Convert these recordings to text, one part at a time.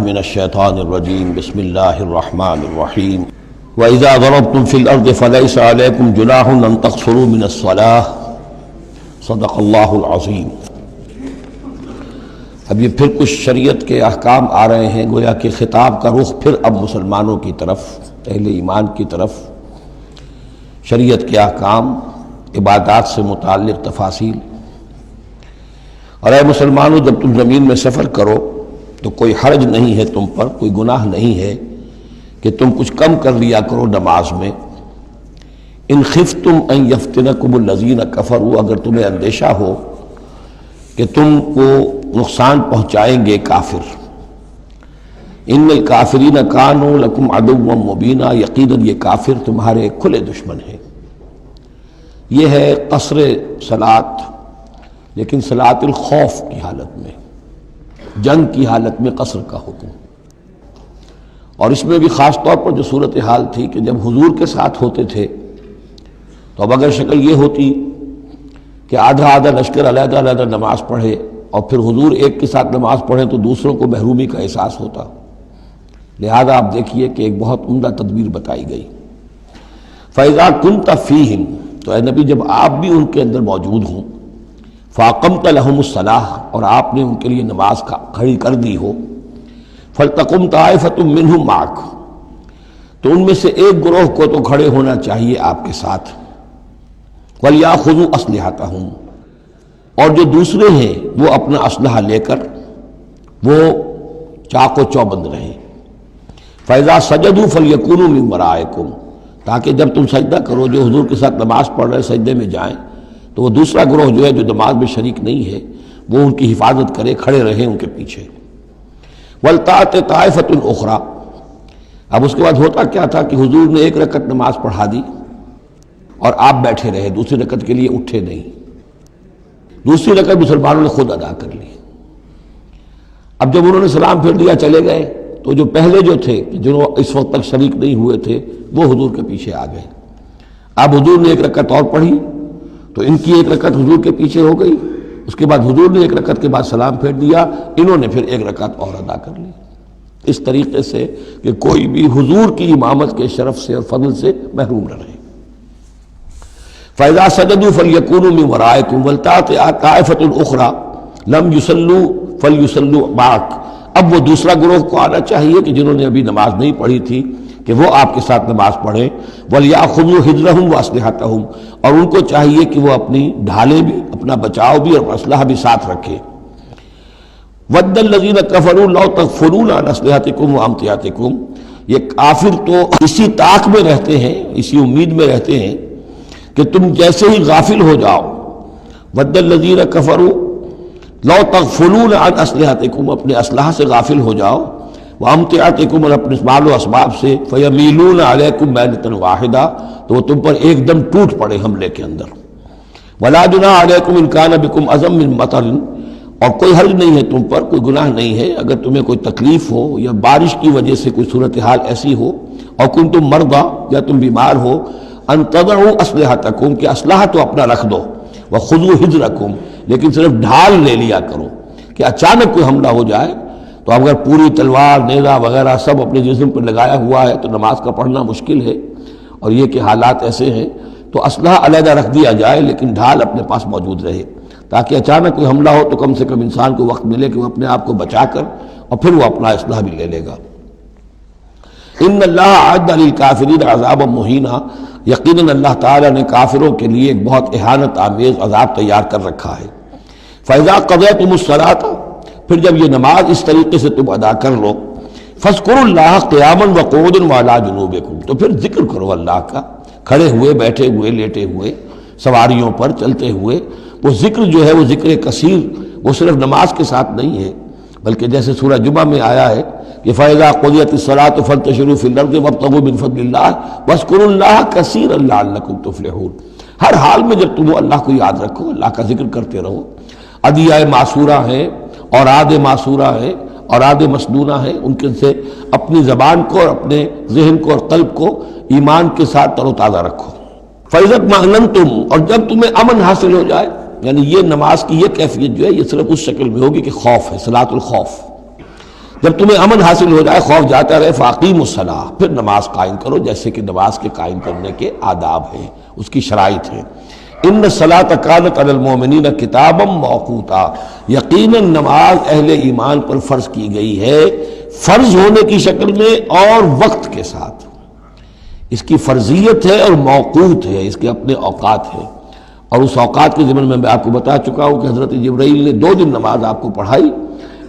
من الشیطان الرجیم بسم اللہ الرحمن الرحیم وَإِذَا ضَرَبْتُمْ فِي الْأَرْضِ فَلَيْسَ عَلَيْكُمْ جُنَاحٌ أَن تَقْصُرُوا مِنَ الصَّلَاةِ صدق اللہ العظیم۔ اب یہ پھر کچھ شریعت کے احکام آ رہے ہیں، گویا کہ خطاب کا رخ پھر اب مسلمانوں کی طرف، اہل ایمان کی طرف، شریعت کے احکام، عبادات سے متعلق تفاصیل۔ اور اے مسلمانوں، جب تم زمین میں سفر کرو تو کوئی حرج نہیں ہے تم پر، کوئی گناہ نہیں ہے کہ تم کچھ کم کر لیا کرو نماز میں۔ ان خفتم ان یفتنکم الذین کفروا، اگر تمہیں اندیشہ ہو کہ تم کو نقصان پہنچائیں گے کافر۔ ان الکافرین کانوا لکم عدوا مبینا، یقیناً یہ کافر تمہارے کھلے دشمن ہیں۔ یہ ہے قصر صلاۃ، لیکن صلاۃ الخوف کی حالت میں، جنگ کی حالت میں قصر کا حکم۔ اور اس میں بھی خاص طور پر جو صورتحال تھی کہ جب حضور کے ساتھ ہوتے تھے تو اب اگر شکل یہ ہوتی کہ آدھا آدھا لشکر علیحدہ علیحدہ نماز پڑھے اور پھر حضور ایک کے ساتھ نماز پڑھیں تو دوسروں کو محرومی کا احساس ہوتا۔ لہذا آپ دیکھیے کہ ایک بہت عمدہ تدبیر بتائی گئی۔ فَإِذَا كُنْتَ فِيهِمْ، تو اے نبی جب آپ بھی ان کے اندر موجود ہوں، فَأَقَمْتَ لَهُمُ الصَّلَاةَ، اور آپ نے ان کے لیے نماز کھڑی کر دی ہو، فَلْتَقُمْ طَائِفَةٌ مِّنْهُمْ مَعَكَ، تو ان میں سے ایک گروہ کو تو کھڑے ہونا چاہیے آپ کے ساتھ، وَلْيَأْخُذُوا أَسْلِحَتَهُمْ، اور جو دوسرے ہیں وہ اپنا اسلحہ لے کر وہ چاق و چوبند رہیں۔ فَإِذَا سَجَدُوا فَلْيَكُونُوا مِنْ وَرَائِكُمْ، تاکہ جب تم سجدہ کرو، جو حضور کے ساتھ نماز پڑھ رہے سجدے میں جائیں تو وہ دوسرا گروہ جو ہے جو نماز میں شریک نہیں ہے وہ ان کی حفاظت کرے، کھڑے رہیں ان کے پیچھے۔ وَلْتَأْتِ طَائِفَةٌ أُخْرَىٰ، اب اس کے بعد ہوتا کیا تھا کہ حضور نے ایک رکعت نماز پڑھا دی اور آپ بیٹھے رہے، دوسری رکعت کے لیے اٹھے نہیں، دوسری رکعت مسلمانوں نے خود ادا کر لی۔ اب جب انہوں نے سلام پھیر دیا چلے گئے تو جو پہلے جو تھے جو اس وقت تک شریک نہیں ہوئے تھے وہ حضور کے پیچھے آ گئے۔ اب حضور نے ایک رکعت اور پڑھی تو ان کی ایک رکعت حضور کے پیچھے ہو گئی، اس کے بعد حضور نے ایک رکعت کے بعد سلام پھیر دیا، انہوں نے پھر ایک رکعت اور ادا کر لی، اس طریقے سے کہ کوئی بھی حضور کی امامت کے شرف سے اور فضل سے محروم نہ رہے۔ فَإِذَا سَجَدُوا فَلْيَكُونُوا مِنْ وَرَائِكُمْ وَلْتَأْتِ طَائِفَةٌ أُخْرَىٰ لَمْ يُصَلُّوا فَلْيُصَلُّوا مَعَكَ، اب وہ دوسرا گروہ کو آنا چاہیے کہ جنہوں نے ابھی نماز نہیں پڑھی تھی کہ وہ آپ کے ساتھ نماز پڑھیں۔ وَلْيَأْخُذُوا حِذْرَهُمْ وَأَسْلِحَتَهُمْ، اور ان کو چاہیے کہ وہ اپنی ڈھالیں بھی، اپنا بچاؤ بھی اور اسلحہ بھی ساتھ رکھیں۔ وَدَّ الَّذِينَ كَفَرُوا لَوْ تَغْفُلُونَ عَنْ أَسْلِحَتِكُمْ وَأَمْتِعَتِكُمْ، یہ کافر تو اسی طاق میں رہتے ہیں، اسی امید میں رہتے ہیں کہ تم جیسے ہی غافل ہو جاؤ۔ وَدَّ الَّذِينَ كَفَرُوا لَوْ تَغْفُلُونَ عَنْ أَسْلِحَتِكُمْ، اپنے اسلحہ سے غافل ہو جاؤ، وَأَمْتِعَتِكُمْ، اور اپنے مال و اسباب سے، فَيَمِيلُونَ عَلَيْكُمْ مَيْلَةً وَاحِدَةً، تو وہ تم پر ایک دم ٹوٹ پڑے حملے کے اندر۔ وَلَا جُنَاحَ عَلَيْكُمْ إِن كَانَ بِكُمْ أَذًى مِّن مَطَرٍ، اور کوئی حرج نہیں ہے تم پر، کوئی گناہ نہیں ہے اگر تمہیں کوئی تکلیف ہو یا بارش کی وجہ سے کوئی صورتحال ایسی ہو، اور کنتم مرضى، یا تم بیمار ہو، ان تضعوا اسلحتکم، کہ اسلحہ تو اپنا رکھ دو، وخذوا حذرکم، لیکن صرف ڈھال لے لیا کرو کہ اچانک کوئی حملہ ہو جائے تو اگر پوری تلوار نیزہ وغیرہ سب اپنے جسم پر لگایا ہوا ہے تو نماز کا پڑھنا مشکل ہے، اور یہ کہ حالات ایسے ہیں تو اسلحہ علیحدہ رکھ دیا جائے لیکن ڈھال اپنے پاس موجود رہے، تاکہ اچانک کوئی حملہ ہو تو کم سے کم انسان کو وقت ملے کہ وہ اپنے آپ کو بچا کر اور پھر وہ اپنا اسلحہ بھی لے لے گا۔ ان اللہ اعد للکافرین عذابا مہینا، یقیناً اللہ تعالیٰ نے کافروں کے لیے ایک بہت اہانت آمیز عذاب تیار کر رکھا ہے۔ فَإِذَا قَضَيْتُمُ الصَّلَاةَ، پھر جب یہ نماز اس طریقے سے تم ادا کر لو، فَاذْكُرُوا اللَّهَ قِيَامًا وَقُعُودًا وَعَلَىٰ جُنُوبِكُمْ، تو پھر ذکر کرو اللہ کا، کھڑے ہوئے، بیٹھے ہوئے، لیٹے ہوئے، سواریوں پر چلتے ہوئے۔ وہ ذکر جو ہے وہ ذکر کثیر، وہ صرف نماز کے ساتھ نہیں ہے، بلکہ جیسے سورہ جمعہ میں آیا ہے کہ فَإِذَا قُضِيَتِ الصَّلَاةُ فَانتَشِرُوا فِي الْأَرْضِ وَابْتَغُوا مِن فَضْلِ اللَّهِ وَاذْكُرُوا اللَّهَ كَثِيرًا لَعَلَّكُمْ تُفْلِحُونَ، ہر حال میں جب تم اللہ کو یاد رکھو، اللہ کا ذکر کرتے رہو۔ ادعیہ معصورہ ہیں، اوراد معصورہ ہیں، اوراد مسنونہ ہیں، ان کے سے اپنی زبان کو اور اپنے ذہن کو اور قلب کو ایمان کے ساتھ تر و تازہ رکھو۔ فَإِذَا اطْمَأْنَنْتُمْ، اور جب تمہیں امن حاصل ہو جائے، یعنی یہ نماز کی یہ کیفیت جو ہے یہ صرف اس شکل میں ہوگی کہ خوف ہے، صلاۃ الخوف، جب تمہیں امن حاصل ہو جائے، خوف جاتا رہے، فاقیموا الصلاۃ، پھر نماز قائم کرو، جیسے کہ نماز کے قائم کرنے کے آداب ہیں، اس کی شرائط ہیں۔ ان الصلاۃ کانت علی المؤمنین کتابا موقوتا، یقیناً نماز اہل ایمان پر فرض کی گئی ہے، فرض ہونے کی شکل میں اور وقت کے ساتھ۔ اس کی فرضیت ہے اور موقوت ہے، اس کے اپنے اوقات ہیں، اور اس اوقات کے ضمن میں آپ کو بتا چکا ہوں کہ حضرت جبرائیل نے 2 دن نماز آپ کو پڑھائی،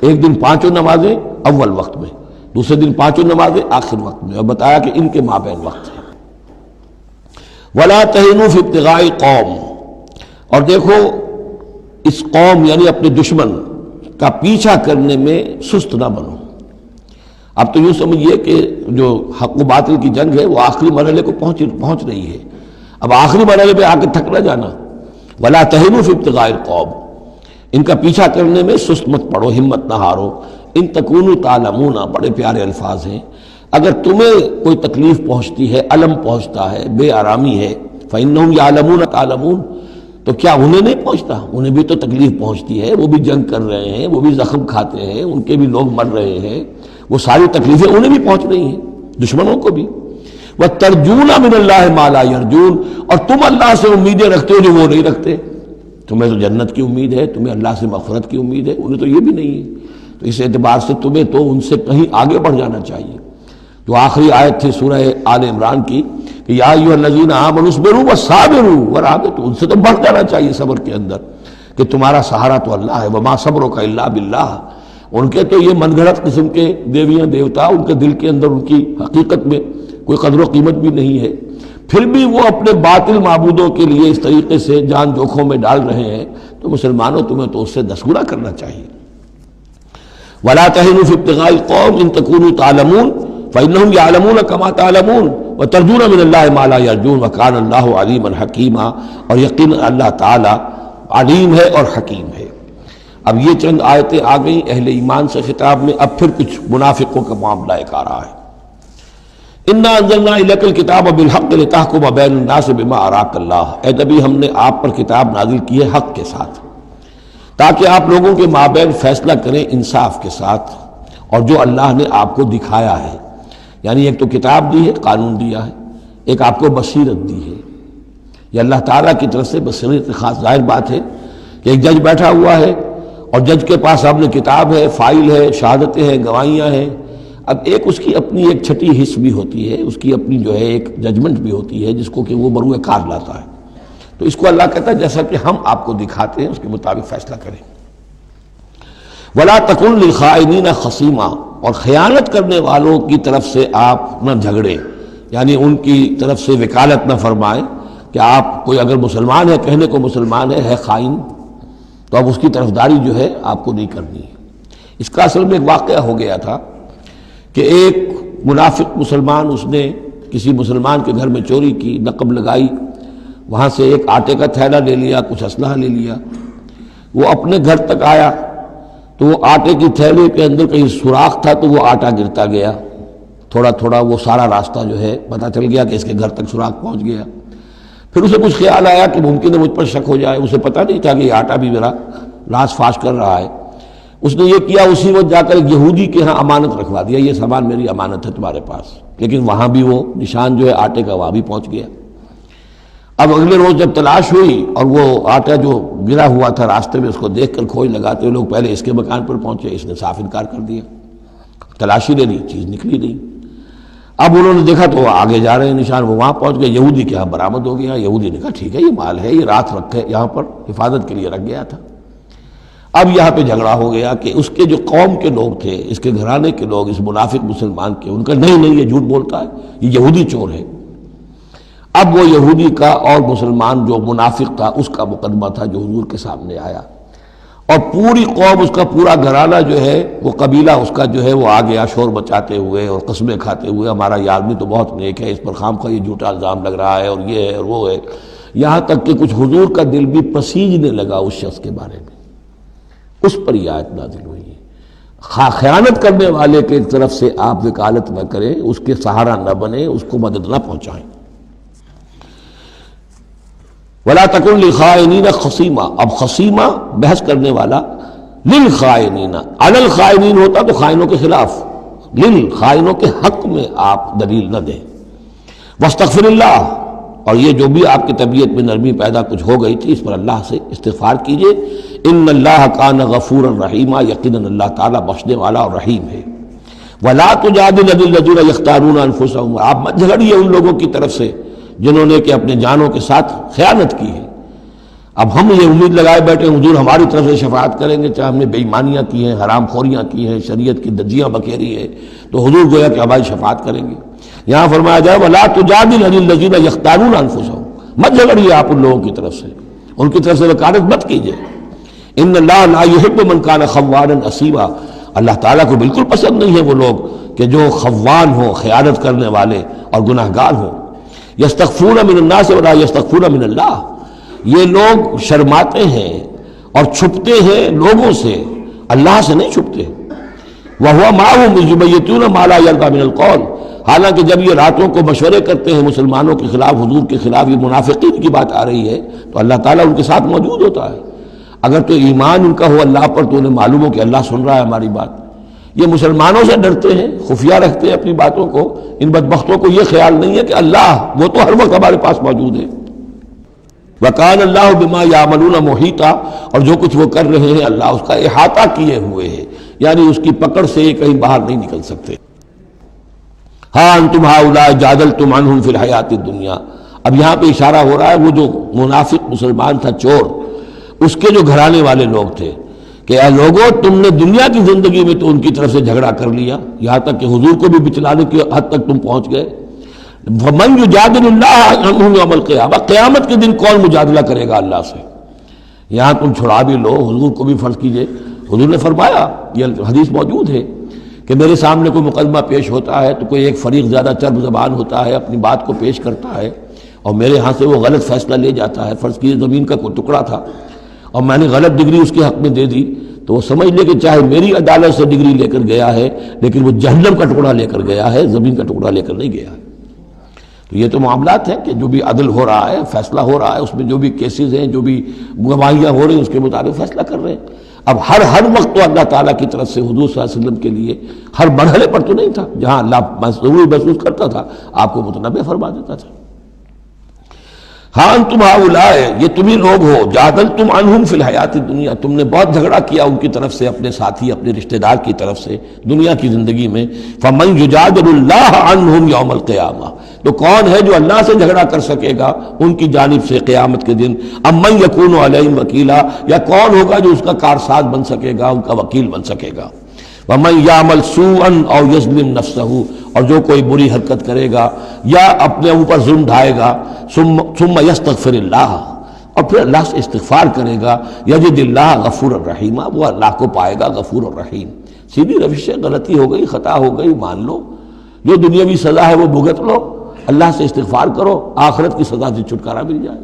ایک دن 5 نمازیں اول وقت میں، دوسرے دن 5 نمازیں آخر وقت میں، اور بتایا کہ ان کے مابین وقت ہے۔ وَلَا تَهِنُوا فِي ابْتِغَاءِ قَوْمٍ، اور دیکھو اس قوم یعنی اپنے دشمن کا پیچھا کرنے میں سست نہ بنو۔ اب تو یوں سمجھیے کہ جو حق و باطل کی جنگ ہے وہ آخری مرحلے کو پہنچ رہی ہے، اب آخری مرحلے پہ آ کے تھک نہ جانا۔ وَلَا تَهِنُوا فِي ابْتِغَاءِ الْقَوْمِ، ان کا پیچھا کرنے میں سست مت پڑو، ہمت نہ ہارو۔ ان تکونوا تعلمون، بڑے پیارے الفاظ ہیں، اگر تمہیں کوئی تکلیف پہنچتی ہے، الم پہنچتا ہے، بے آرامی ہے، فإنہم یعلمون تعلمون، تو کیا انہیں نہیں پہنچتا؟ انہیں بھی تو تکلیف پہنچتی ہے، وہ بھی جنگ کر رہے ہیں، وہ بھی زخم کھاتے ہیں، ان کے بھی لوگ مر رہے ہیں، وہ ساری تکلیفیں انہیں بھی پہنچ رہی ہیں، دشمنوں کو بھی۔ وَتَرْجُونَ مِنَ اللَّهِ مَا لَا يَرْجُونَ، اور تم اللہ سے امیدیں رکھتے ہو جو وہ نہیں رکھتے۔ تمہیں تو جنت کی امید ہے، تمہیں اللہ سے مغفرت کی امید ہے، انہیں تو یہ بھی نہیں ہے، تو اس اعتبار سے تمہیں تو ان سے کہیں آگے بڑھ جانا چاہیے۔ جو آخری آیت تھی سورہ آل عمران کی کہ یا ایھا الذین آمنوا اصبروا وصابروا ورابطوا، ان سے تو بڑھ جانا چاہیے صبر کے اندر کہ تمہارا سہارا تو اللہ ہے، وما صبرک الا باللہ۔ ان کے تو یہ من گھڑت قسم کے دیویاں دیوتا، ان کے دل کے اندر ان کی حقیقت میں کوئی قدر و قیمت بھی نہیں ہے، پھر بھی وہ اپنے باطل معبودوں کے لیے اس طریقے سے جان جوکھوں میں ڈال رہے ہیں، تو مسلمانوں تمہیں تو اس سے 10 گنا کرنا چاہیے۔ وَلَا تَهِنُوا فِي ابْتِغَاءِ الْقَوْمِ إِن تَكُونُوا تَعْلَمُونَ فَإِنَّهُمْ يَعْلَمُونَ كَمَا تَعْلَمُونَ وَتَرْجُونَ مِنَ اللَّهِ مَا لَا يَرْجُونَ وَكَانَ اللَّهُ عَلِيمًا حَكِيمًا، اور یقیناً اللہ تعالی علیم ہے اور حکیم ہے۔ اب یہ چند آیتیں آ گئیں اہل ایمان سے خطاب میں، اب پھر کچھ منافقوں کا معاملہ ایک آ رہا ہے۔ اِنَّا أَنزَلْنَا إِلَيْكَ الْكِتَابَ بِالْحَقِّ لِتَحْكُمَ بَيْنَ النَّاسِ بِمَا أَرَاكَ اللَّهُ، اے نبی ہم نے آپ پر کتاب نازل کی ہے حق کے ساتھ، تاکہ آپ لوگوں کے مابین فیصلہ کریں انصاف کے ساتھ، اور جو اللہ نے آپ کو دکھایا ہے، یعنی ایک تو کتاب دی ہے، قانون دیا ہے، ایک آپ کو بصیرت دی ہے، یہ اللہ تعالیٰ کی طرف سے بصیرت خاص۔ ظاہر بات ہے کہ ایک جج بیٹھا ہوا ہے اور جج کے پاس سامنے کتاب ہے، فائل ہے، شہادتیں ہیں، گواہیاں ہیں، اب ایک اس کی اپنی ایک چھٹی حص بھی ہوتی ہے، اس کی اپنی جو ہے ایک ججمنٹ بھی ہوتی ہے جس کو کہ وہ بروئے کار لاتا ہے، تو اس کو اللہ کہتا ہے جیسا کہ ہم آپ کو دکھاتے ہیں اس کے مطابق فیصلہ کریں۔ وَلَا تَكُن لِلْخَائِنِينَ خَصِيمًا، اور خیانت کرنے والوں کی طرف سے آپ نہ جھگڑیں، یعنی ان کی طرف سے وکالت نہ فرمائیں کہ آپ کوئی اگر مسلمان ہے، کہنے کو مسلمان ہے خائن، تو اب اس کی طرفداری جو ہے آپ کو نہیں کرنی ہے۔ اس کا اصل میں ایک واقعہ ہو گیا تھا کہ ایک منافق مسلمان، اس نے کسی مسلمان کے گھر میں چوری کی، نقب لگائی، وہاں سے ایک آٹے کا تھیلا لے لیا، کچھ اسلحہ لے لیا، وہ اپنے گھر تک آیا تو وہ آٹے کی تھیلے کے اندر کہیں سوراخ تھا تو وہ آٹا گرتا گیا، تھوڑا تھوڑا وہ سارا راستہ جو ہے پتہ چل گیا کہ اس کے گھر تک سوراخ پہنچ گیا۔ پھر اسے کچھ خیال آیا کہ ممکن ہے مجھ پر شک ہو جائے، اسے پتہ نہیں تھا کہ یہ آٹا بھی میرا راز فاش کر رہا ہے۔ اس نے یہ کیا، اسی وقت جا کر ایک یہودی کے ہاں امانت رکھوا دیا، یہ سامان میری امانت ہے تمہارے پاس، لیکن وہاں بھی وہ نشان جو ہے آٹے کا وہاں بھی پہنچ گیا۔ اب اگلے روز جب تلاش ہوئی اور وہ آٹا جو گرا ہوا تھا راستے میں، اس کو دیکھ کر کھوج لگاتے ہوئے لوگ پہلے اس کے مکان پر پہنچے، اس نے صاف انکار کر دیا، تلاشی لے لی، چیز نکلی نہیں۔ اب انہوں نے دیکھا تو آگے جا رہے ہیں نشان، وہ وہاں پہنچ گئے، یہودی کے یہاں برآمد ہو گیا۔ یہودی نے کہا ٹھیک ہے یہ مال ہے، یہ رات رکھے یہاں پر حفاظت کے لیے رکھ گیا تھا۔ اب یہاں پہ جھگڑا ہو گیا کہ اس کے جو قوم کے لوگ تھے، اس کے گھرانے کے لوگ، اس منافق مسلمان کے، ان کا نہیں یہ جھوٹ بولتا ہے، یہ یہودی چور ہے۔ اب وہ یہودی کا اور مسلمان جو منافق تھا اس کا مقدمہ تھا جو حضور کے سامنے آیا، اور پوری قوم، اس کا پورا گھرانہ جو ہے، وہ قبیلہ اس کا جو ہے وہ آ گیا شور مچاتے ہوئے اور قسمیں کھاتے ہوئے، ہمارا یہ آدمی تو بہت نیک ہے، اس پر خام خواہ یہ جھوٹا الزام لگ رہا ہے اور یہ ہے اور وہ ہے، یہاں تک کہ کچھ حضور کا دل بھی پسیجنے لگا اس شخص کے بارے میں۔ اس پر یہ آیت نازل ہوئی ہے، خیانت کرنے والے کی طرف سے آپ وکالت نہ کریں، اس کے سہارا نہ بنیں، اس کو مدد نہ پہنچائیں۔ وَلَا تَكُن لِلْخَائِنِينَ خَصِيمًا، اب خصیمہ بحث کرنے والا للخائنین، علی الخائنین ہوتا تو خائنوں کے خلاف، للخائنوں کے حق میں آپ دلیل نہ دیں۔ واستغفر اللہ، اور یہ جو بھی آپ کی طبیعت میں نرمی پیدا کچھ ہو گئی تھی اس پر اللہ سے استغفار کیجئے۔ ان اللہ کان غفورا رحیما، یقیناً اللہ تعالیٰ بخشنے والا اور رحیم ہے۔ ولا تجادل عن الذین یختارون انفسهم، آپ مت جھگڑیے ان لوگوں کی طرف سے جنہوں نے کہ اپنے جانوں کے ساتھ خیانت کی ہے۔ اب ہم یہ امید لگائے بیٹھے حضور ہماری طرف سے شفاعت کریں گے، چاہے ہم نے بے ایمانیاں کی ہیں، حرام خوریاں کی ہیں، شریعت کی دجیاں بکھیری ہیں، تو حضور گویا کہ ہماری شفاعت کریں گے۔ یہاں فرمایا جائے وَلَا تُجَادِلْ عَنِ الَّذِينَ يَخْتَارُونَ أَنفُسَهُم، مت جھگڑیے آپ ان لوگوں کی طرف سے، ان کی طرف سے وکالت مت کیجیے۔ ان اللہ لا يحب من كان خوانا اثیما، اللہ تعالیٰ کو بالکل پسند نہیں ہے وہ لوگ کہ جو خوان ہوں، خیانت کرنے والے اور گناہ گار ہوں۔ یستخفون من الناس ولا یستخفون من اللہ، یہ لوگ شرماتے ہیں اور چھپتے ہیں لوگوں سے، اللہ سے نہیں چھپتے۔ وَهُوَ مَعَهُمْ إِذْ يُبَيِّتُونَ مَا لَا يَرْضَىٰ مِنَ الْقَوْلِ، حالانکہ جب یہ راتوں کو مشورے کرتے ہیں مسلمانوں کے خلاف، حضور کے خلاف، یہ منافقین کی بات آ رہی ہے تو اللہ تعالیٰ ان کے ساتھ موجود ہوتا ہے۔ اگر تو ایمان ان کا ہو اللہ پر تو انہیں معلوم ہو کہ اللہ سن رہا ہے ہماری بات۔ یہ مسلمانوں سے ڈرتے ہیں، خفیہ رکھتے ہیں اپنی باتوں کو، ان بدبختوں کو یہ خیال نہیں ہے کہ اللہ وہ تو ہر وقت ہمارے پاس موجود ہے۔ وَكَانَ اللَّهُ بِمَا يَعْمَلُونَ مُحِيطًا، اور جو کچھ وہ کر رہے ہیں اللہ اس کا احاطہ کیے ہوئے ہے، یعنی اس کی پکڑ سے یہ کہیں باہر نہیں نکل سکتے۔ ہاں انتم ہؤلاء جادلتم عنہم فی الحیات الدنیا، اب یہاں پہ اشارہ ہو رہا ہے وہ جو منافق مسلمان تھا چور، اس کے جو گھرانے والے لوگ تھے کہ اے لوگو تم نے دنیا کی زندگی میں تو ان کی طرف سے جھگڑا کر لیا، یہاں تک کہ حضور کو بھی بچلانے کی حد تک تم پہنچ گئے۔ وَمَن يُجَادِلُ اللَّهَ عَنْهُمْ يَوْمَ الْقِيَامَةِ، قیامت کے دن کون مجادلہ کرے گا اللہ سے؟ یہاں تم چھڑا بھی لو، حضور کو بھی فرض کیجئے، حضور نے فرمایا، یہ حدیث موجود ہے کہ میرے سامنے کوئی مقدمہ پیش ہوتا ہے تو کوئی ایک فریق زیادہ چرب زبان ہوتا ہے، اپنی بات کو پیش کرتا ہے اور میرے ہاں سے وہ غلط فیصلہ لے جاتا ہے۔ فرض کیجئے زمین کا کوئی ٹکڑا تھا اور میں نے غلط ڈگری اس کے حق میں دے دی، تو وہ سمجھ لے کہ چاہے میری عدالت سے ڈگری لے کر گیا ہے لیکن وہ جہنم کا ٹکڑا لے کر گیا ہے، زمین کا ٹکڑا لے کر نہیں گیا ہے۔ تو یہ تو معاملات ہیں کہ جو بھی عدل ہو رہا ہے، فیصلہ ہو رہا ہے، اس میں جو بھی کیسز ہیں، جو بھی گواہیاں ہو رہی ہیں، اس کے مطابق فیصلہ کر رہے ہیں۔ اب ہر وقت تو اللہ تعالیٰ کی طرف سے حضور صلی اللہ علیہ وسلم کے لیے ہر مرحلے پر تو نہیں تھا، جہاں اللہ ضروری محسوس کرتا تھا آپ کو متنبع فرما دیتا تھا۔ ہاں انتم ہؤلاء، یہ تمہیں لوگ ہو، جادلتم عنہم فی الحیات الدنیا، تم نے بہت جھگڑا کیا ان کی طرف سے، اپنے ساتھی اپنے رشتہ دار کی طرف سے دنیا کی زندگی میں۔ فمن یجادل اللہ عنہم یوم القیامہ، تو کون ہے جو اللہ سے جھگڑا کر سکے گا ان کی جانب سے قیامت کے دن؟ ام من یکون علیہم وکیلا، یا کون ہوگا جو اس کا کارساز بن سکے گا، ان کا وکیل بن سکے گا؟ وَمَن يَعْمَلْ سُوءًا أَوْ يَظْلِمْ نَفْسَهُ، اور جو کوئی بری حرکت کرے گا یا اپنے اوپر ظلم ڈھائے گا، ثم يستغفر اللہ، اور پھر اللہ سے استغفار کرے گا، یجد اللہ غفور الرحیم، وہ اللہ کو پائے گا غفور الرحیم۔ سیدھی روش سے غلطی ہو گئی، خطا ہو گئی، مان لو، جو دنیاوی سزا ہے وہ بھگت لو، اللہ سے استغفار کرو، آخرت کی سزا سے چھٹکارا مل جائے۔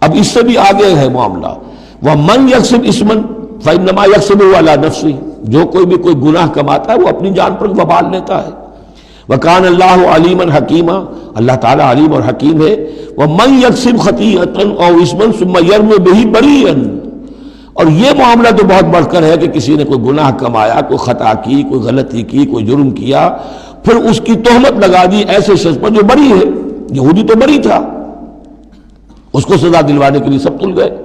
اب اس سے بھی آگے ہے معاملہ، وَمَن يَكْسِبْ إِثْمًا فَإِنَّمَا يَكْسِبُهُ عَلَى نَفْسِهِ، جو کوئی بھی کوئی گناہ کماتا ہے وہ اپنی جان پر وبال لیتا ہے۔ وَكَانَ اللَّهُ عَلِيمًا حَكِيمًا، اللہ تعالیٰ علیم اور حکیم ہے۔ وَمَن يَكْسِبْ خَطِيئَةً أَوْ إِثْمًا ثُمَّ يَرْمِ بِهِ بَرِيئًا، اور یہ معاملہ تو بہت بڑھ کر ہے کہ کسی نے کوئی گناہ کمایا، کوئی خطا کی، کوئی غلطی کی، کوئی جرم کیا، پھر اس کی تہمت لگا دی ایسے شخص پر جو بری ہے۔ یہودی تو بری تھا، اس کو سزا دلوانے کے لیے سب تل گئے۔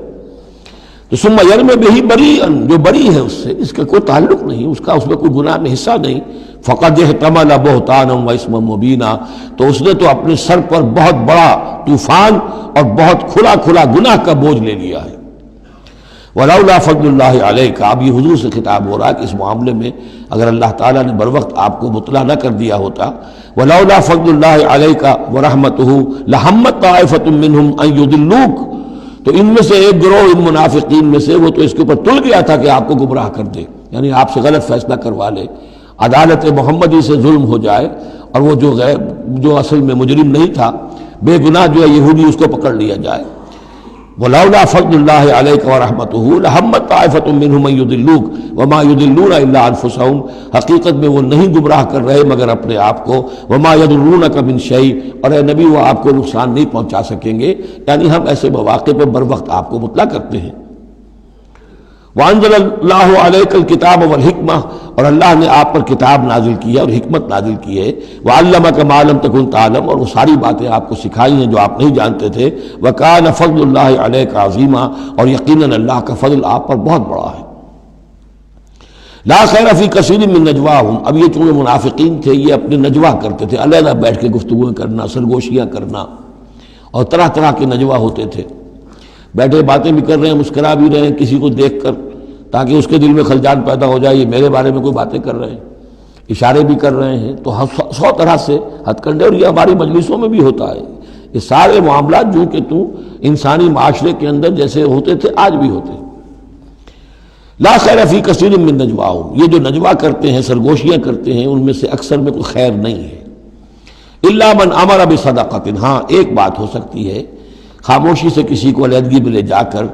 تو ثم یرم بہ بریئا، جو بری ہے اس سے، اس کا کوئی تعلق نہیں، اس کا اس میں کوئی گناہ میں حصہ نہیں، فقد احتمل بہتانا و اسما مبینا، تو اس نے تو اپنے سر پر بہت بڑا طوفان اور بہت کھلا کھلا گناہ کا بوجھ لے لیا ہے۔ ولولا فضل اللہ علیک، اب یہ حضور سے خطاب ہو رہا ہے کہ اس معاملے میں اگر اللہ تعالیٰ نے بروقت آپ کو مطلع نہ کر دیا ہوتا، ولولا فضل اللہ علیک ورحمتہ لہمت طائفۃ منہم ان یضلوک، تو ان میں سے ایک گروہ ان منافقین میں سے وہ تو اس کے اوپر تل گیا تھا کہ آپ کو گمراہ کر دے، یعنی آپ سے غلط فیصلہ کروا لے، عدالت محمدی سے ظلم ہو جائے، اور وہ جو اصل میں مجرم نہیں تھا، بے گناہ جو ہے یہودی، اس کو پکڑ لیا جائے۔ وَلَوْلَا فَضْلُ اللَّهِ عَلَيْكَ وَرَحْمَتُهُ لَهَمَّتْ طَائِفَةٌ مِّنْهُمْ أَن يُضِلُّوكَ وَمَا يُضِلُّونَ إِلَّا أَنفُسَهُمْ، حقیقت میں وہ نہیں گمراہ کر رہے مگر اپنے آپ کو، وَمَا يَضُرُّونَكَ مِن شَيْءٍ، اور اے نبی وہ آپ کو نقصان نہیں پہنچا سکیں گے، یعنی ہم ایسے مواقع پر بر وقت آپ کو مطلع کرتے ہیں۔ وَأَنزَلَ اللَّهُ عَلَيْكَ الْكِتَابَ وَالْحِكْمَةَ، اور اللہ نے آپ پر کتاب نازل کی ہے اور حکمت نازل کی ہے، وَعَلَّمَكَ مَا لَمْ تَكُنْ تَعْلَمُ، اور وہ ساری باتیں آپ کو سکھائی ہیں جو آپ نہیں جانتے تھے، وَكَانَ فَضْلُ اللَّهِ عَلَيْكَ عَظِيمًا، اور یقیناً اللہ کا فضل آپ پر بہت بڑا ہے۔ لا خیر فی کثیر من نجواہم، اب یہ چونکہ منافقین تھے یہ اپنے نجوا کرتے تھے، علیحدہ بیٹھ کے گفتگویں کرنا، سرگوشیاں کرنا، اور طرح طرح کے نجوا ہوتے تھے، بیٹھے باتیں بھی کر رہے ہیں، مسکرا بھی رہے ہیں کسی کو دیکھ کر تاکہ اس کے دل میں خلجان پیدا ہو جائے، یہ میرے بارے میں کوئی باتیں کر رہے ہیں، اشارے بھی کر رہے ہیں، تو 100 طرح سے ہتھ کنڈے، اور یہ ہماری مجلسوں میں بھی ہوتا ہے، یہ سارے معاملات جو کہ انسانی معاشرے کے اندر جیسے ہوتے تھے آج بھی ہوتے ہیں۔ لا خیر فی کثیر من نجواہم، یہ جو نجوا کرتے ہیں، سرگوشیاں کرتے ہیں، ان میں سے اکثر میں کوئی خیر نہیں ہے۔ الا من امر بصدقۃ، ہاں ایک بات ہو سکتی ہے، خاموشی سے کسی کو علیحدگی میں لے جا کر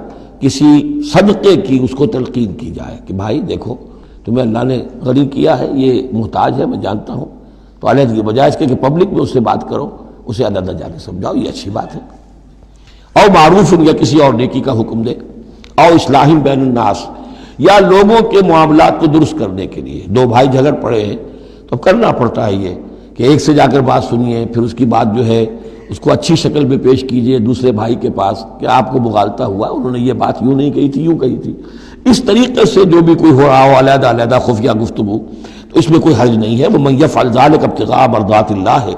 کسی صدقے کی اس کو تلقین کی جائے کہ بھائی دیکھو تمہیں اللہ نے غنی کیا ہے، یہ محتاج ہے میں جانتا ہوں، تو علیحدگی بجائے اس کے کہ پبلک میں اس سے بات کرو، اسے علیحدہ جا کے سمجھاؤ، یہ اچھی بات ہے۔ او معروف، یا کسی اور نیکی کا حکم دے، او اصلاح بین الناس، یا لوگوں کے معاملات کو درست کرنے کے لیے، دو بھائی جھگڑ پڑے ہیں تو کرنا پڑتا ہے یہ کہ ایک سے جا کر بات سنیے، پھر اس کی بات جو ہے اس کو اچھی شکل میں پیش کیجئے دوسرے بھائی کے پاس کہ آپ کو مغالطہ ہوا، انہوں نے یہ بات یوں نہیں کہی تھی یوں کہی تھی، اس طریقے سے جو بھی کوئی ہو رہا ہو علیحدہ علیحدہ خفیہ گفتگو، تو اس میں کوئی حرج نہیں ہے۔ وَمَن يَفْعَلْ ذَلِكَ ابْتِغَاءَ مَرْضَاتِ اللَّهِ،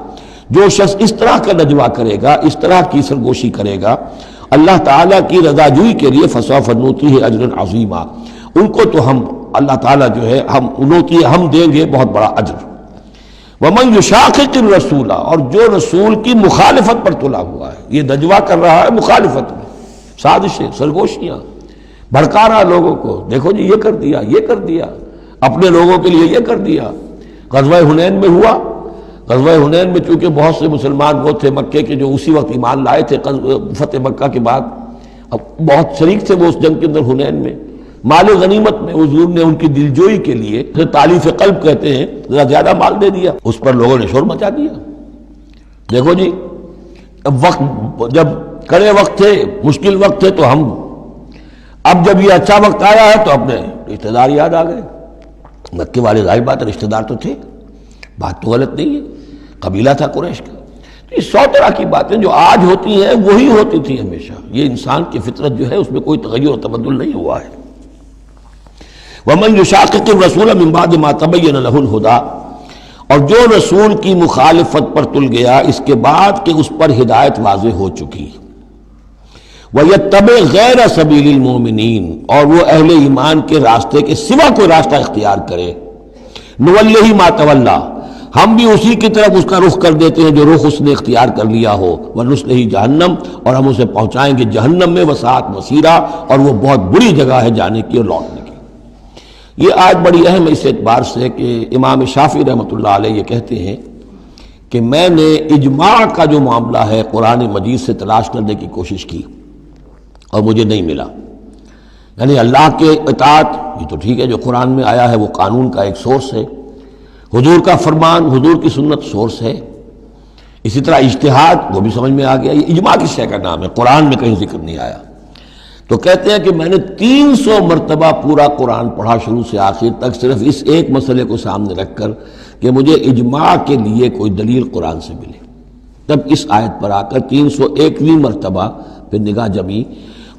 جو شخص اس طرح کا نجوا کرے گا، اس طرح کی سرگوشی کرے گا اللہ تعالیٰ کی رضا جوئی کے لیے، فَسَوْفَ نُؤْتِيهِ أَجْرًا عَظِيمًا، ان کو تو ہم اللہ تعالیٰ جو ہے ہم دیں گے بہت بڑا اجر۔ وَمَن يُشَاقِقِ الرَّسُولَ، اور جو رسول کی مخالفت پر تلا ہوا ہے، یہ نجوا کر رہا ہے مخالفت میں، سازشیں، سرگوشیاں، بھڑکا رہا لوگوں کو، دیکھو جی یہ کر دیا، یہ کر دیا، اپنے لوگوں کے لیے یہ کر دیا۔ غزوہ حنین میں ہوا، غزوہ حنین میں چونکہ بہت سے مسلمان وہ تھے مکے کے جو اسی وقت ایمان لائے تھے فتح مکہ کے بعد، اب بہت شریک تھے وہ اس جنگ کے اندر حنین میں، مال غنیمت میں حضور نے ان کی دلجوئی کے لیے تالیف قلب کہتے ہیں ذرا زیادہ مال دے دیا، اس پر لوگوں نے شور مچا دیا۔ دیکھو جی اب وقت جب کڑے وقت تھے، مشکل وقت تھے تو ہم، اب جب یہ اچھا وقت آیا ہے تو اپنے رشتہ دار یاد آ گئے۔ مکے والے ظاہر بات ہے رشتہ دار تو تھے، بات تو غلط نہیں ہے، قبیلہ تھا قریش کا۔ تو یہ 100 طرح کی باتیں جو آج ہوتی ہیں وہی ہوتی تھی ہمیشہ، یہ انسان کی فطرت جو ہے اس میں کوئی تغیر و تبدل نہیں ہوا ہے۔ وَمَن يُشَاقِقِ الرَّسُولَ مِن بَعْدِ مَا تَبَيَّنَ لَهُ الْهُدَىٰ، اور جو رسول کی مخالفت پر تل گیا اس کے بعد کہ اس پر ہدایت واضح ہو چکی، وَيَتَّبِعْ غَيْرَ سَبِيلِ الْمُؤْمِنِينَ، اور وہ اہل ایمان کے راستے کے سوا کوئی راستہ اختیار کرے، نُوَلِّهِ مَا تَوَلَّىٰ، ہم بھی اسی کی طرف اس کا رخ کر دیتے ہیں جو رخ اس نے اختیار کر لیا ہو، وَنُصْلِهِ جہنم، اور ہم اسے پہنچائیں گے جہنم میں، وَسَاءَتْ مَصِيرًا، اور وہ بہت بری جگہ ہے جانے کی اور لوٹنے کی۔ یہ آیت بڑی اہم ہے اس اعتبار سے کہ امام شافعی رحمۃ اللہ علیہ یہ کہتے ہیں کہ میں نے اجماع کا جو معاملہ ہے قرآن مجید سے تلاش کرنے کی کوشش کی اور مجھے نہیں ملا، یعنی اللہ کے اطاعت یہ تو ٹھیک ہے جو قرآن میں آیا ہے وہ قانون کا ایک سورس ہے، حضور کا فرمان، حضور کی سنت سورس ہے، اسی طرح اجتہاد وہ بھی سمجھ میں آ گیا، یہ اجماع کس شے کا نام ہے، قرآن میں کہیں ذکر نہیں آیا۔ تو کہتے ہیں کہ میں نے 300 مرتبہ پورا قرآن پڑھا شروع سے آخر تک صرف اس ایک مسئلے کو سامنے رکھ کر کہ مجھے اجماع کے لیے کوئی دلیل قرآن سے ملے، تب اس آیت پر آ کر 301ویں مرتبہ پھر نگاہ جمی،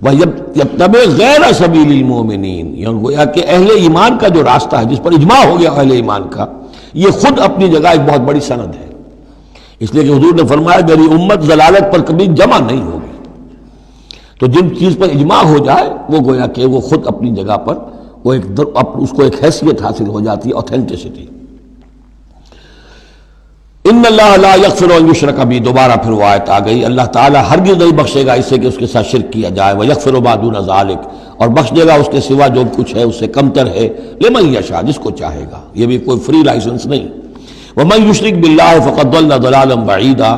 وَيَتَّبِعْ غَيْرَ سَبِيلِ الْمُؤْمِنِينَ، یعنی گویا کہ اہل ایمان کا جو راستہ ہے جس پر اجماع ہو گیا اہل ایمان کا، یہ خود اپنی جگہ ایک بہت بڑی سند ہے، اس لیے کہ حضور نے فرمایا میری امت ضلالت پر کبھی جمع نہیں ہوگی۔ تو جن چیز پر اجماع ہو جائے وہ گویا کہ وہ خود اپنی جگہ پر وہ اس کو ایک حیثیت حاصل ہو جاتی ہے، اوتھینٹسٹی۔ ان اللہ لا یغفر ان یشرک بہ، دوبارہ پھر وہ آیت آ گئی، اللہ تعالیٰ ہرگز نہیں بخشے گا اس سے کہ اس کے ساتھ شرک کیا جائے، ویغفر ما دون ذلک، اور بخش دے گا اس کے سوا جو کچھ ہے اس سے کمتر ہے، لمن یشاء، جس کو چاہے گا، یہ بھی کوئی فری لائسنس نہیں۔ ومن یشرک باللہ فقد ضل ضلالا بعیدا،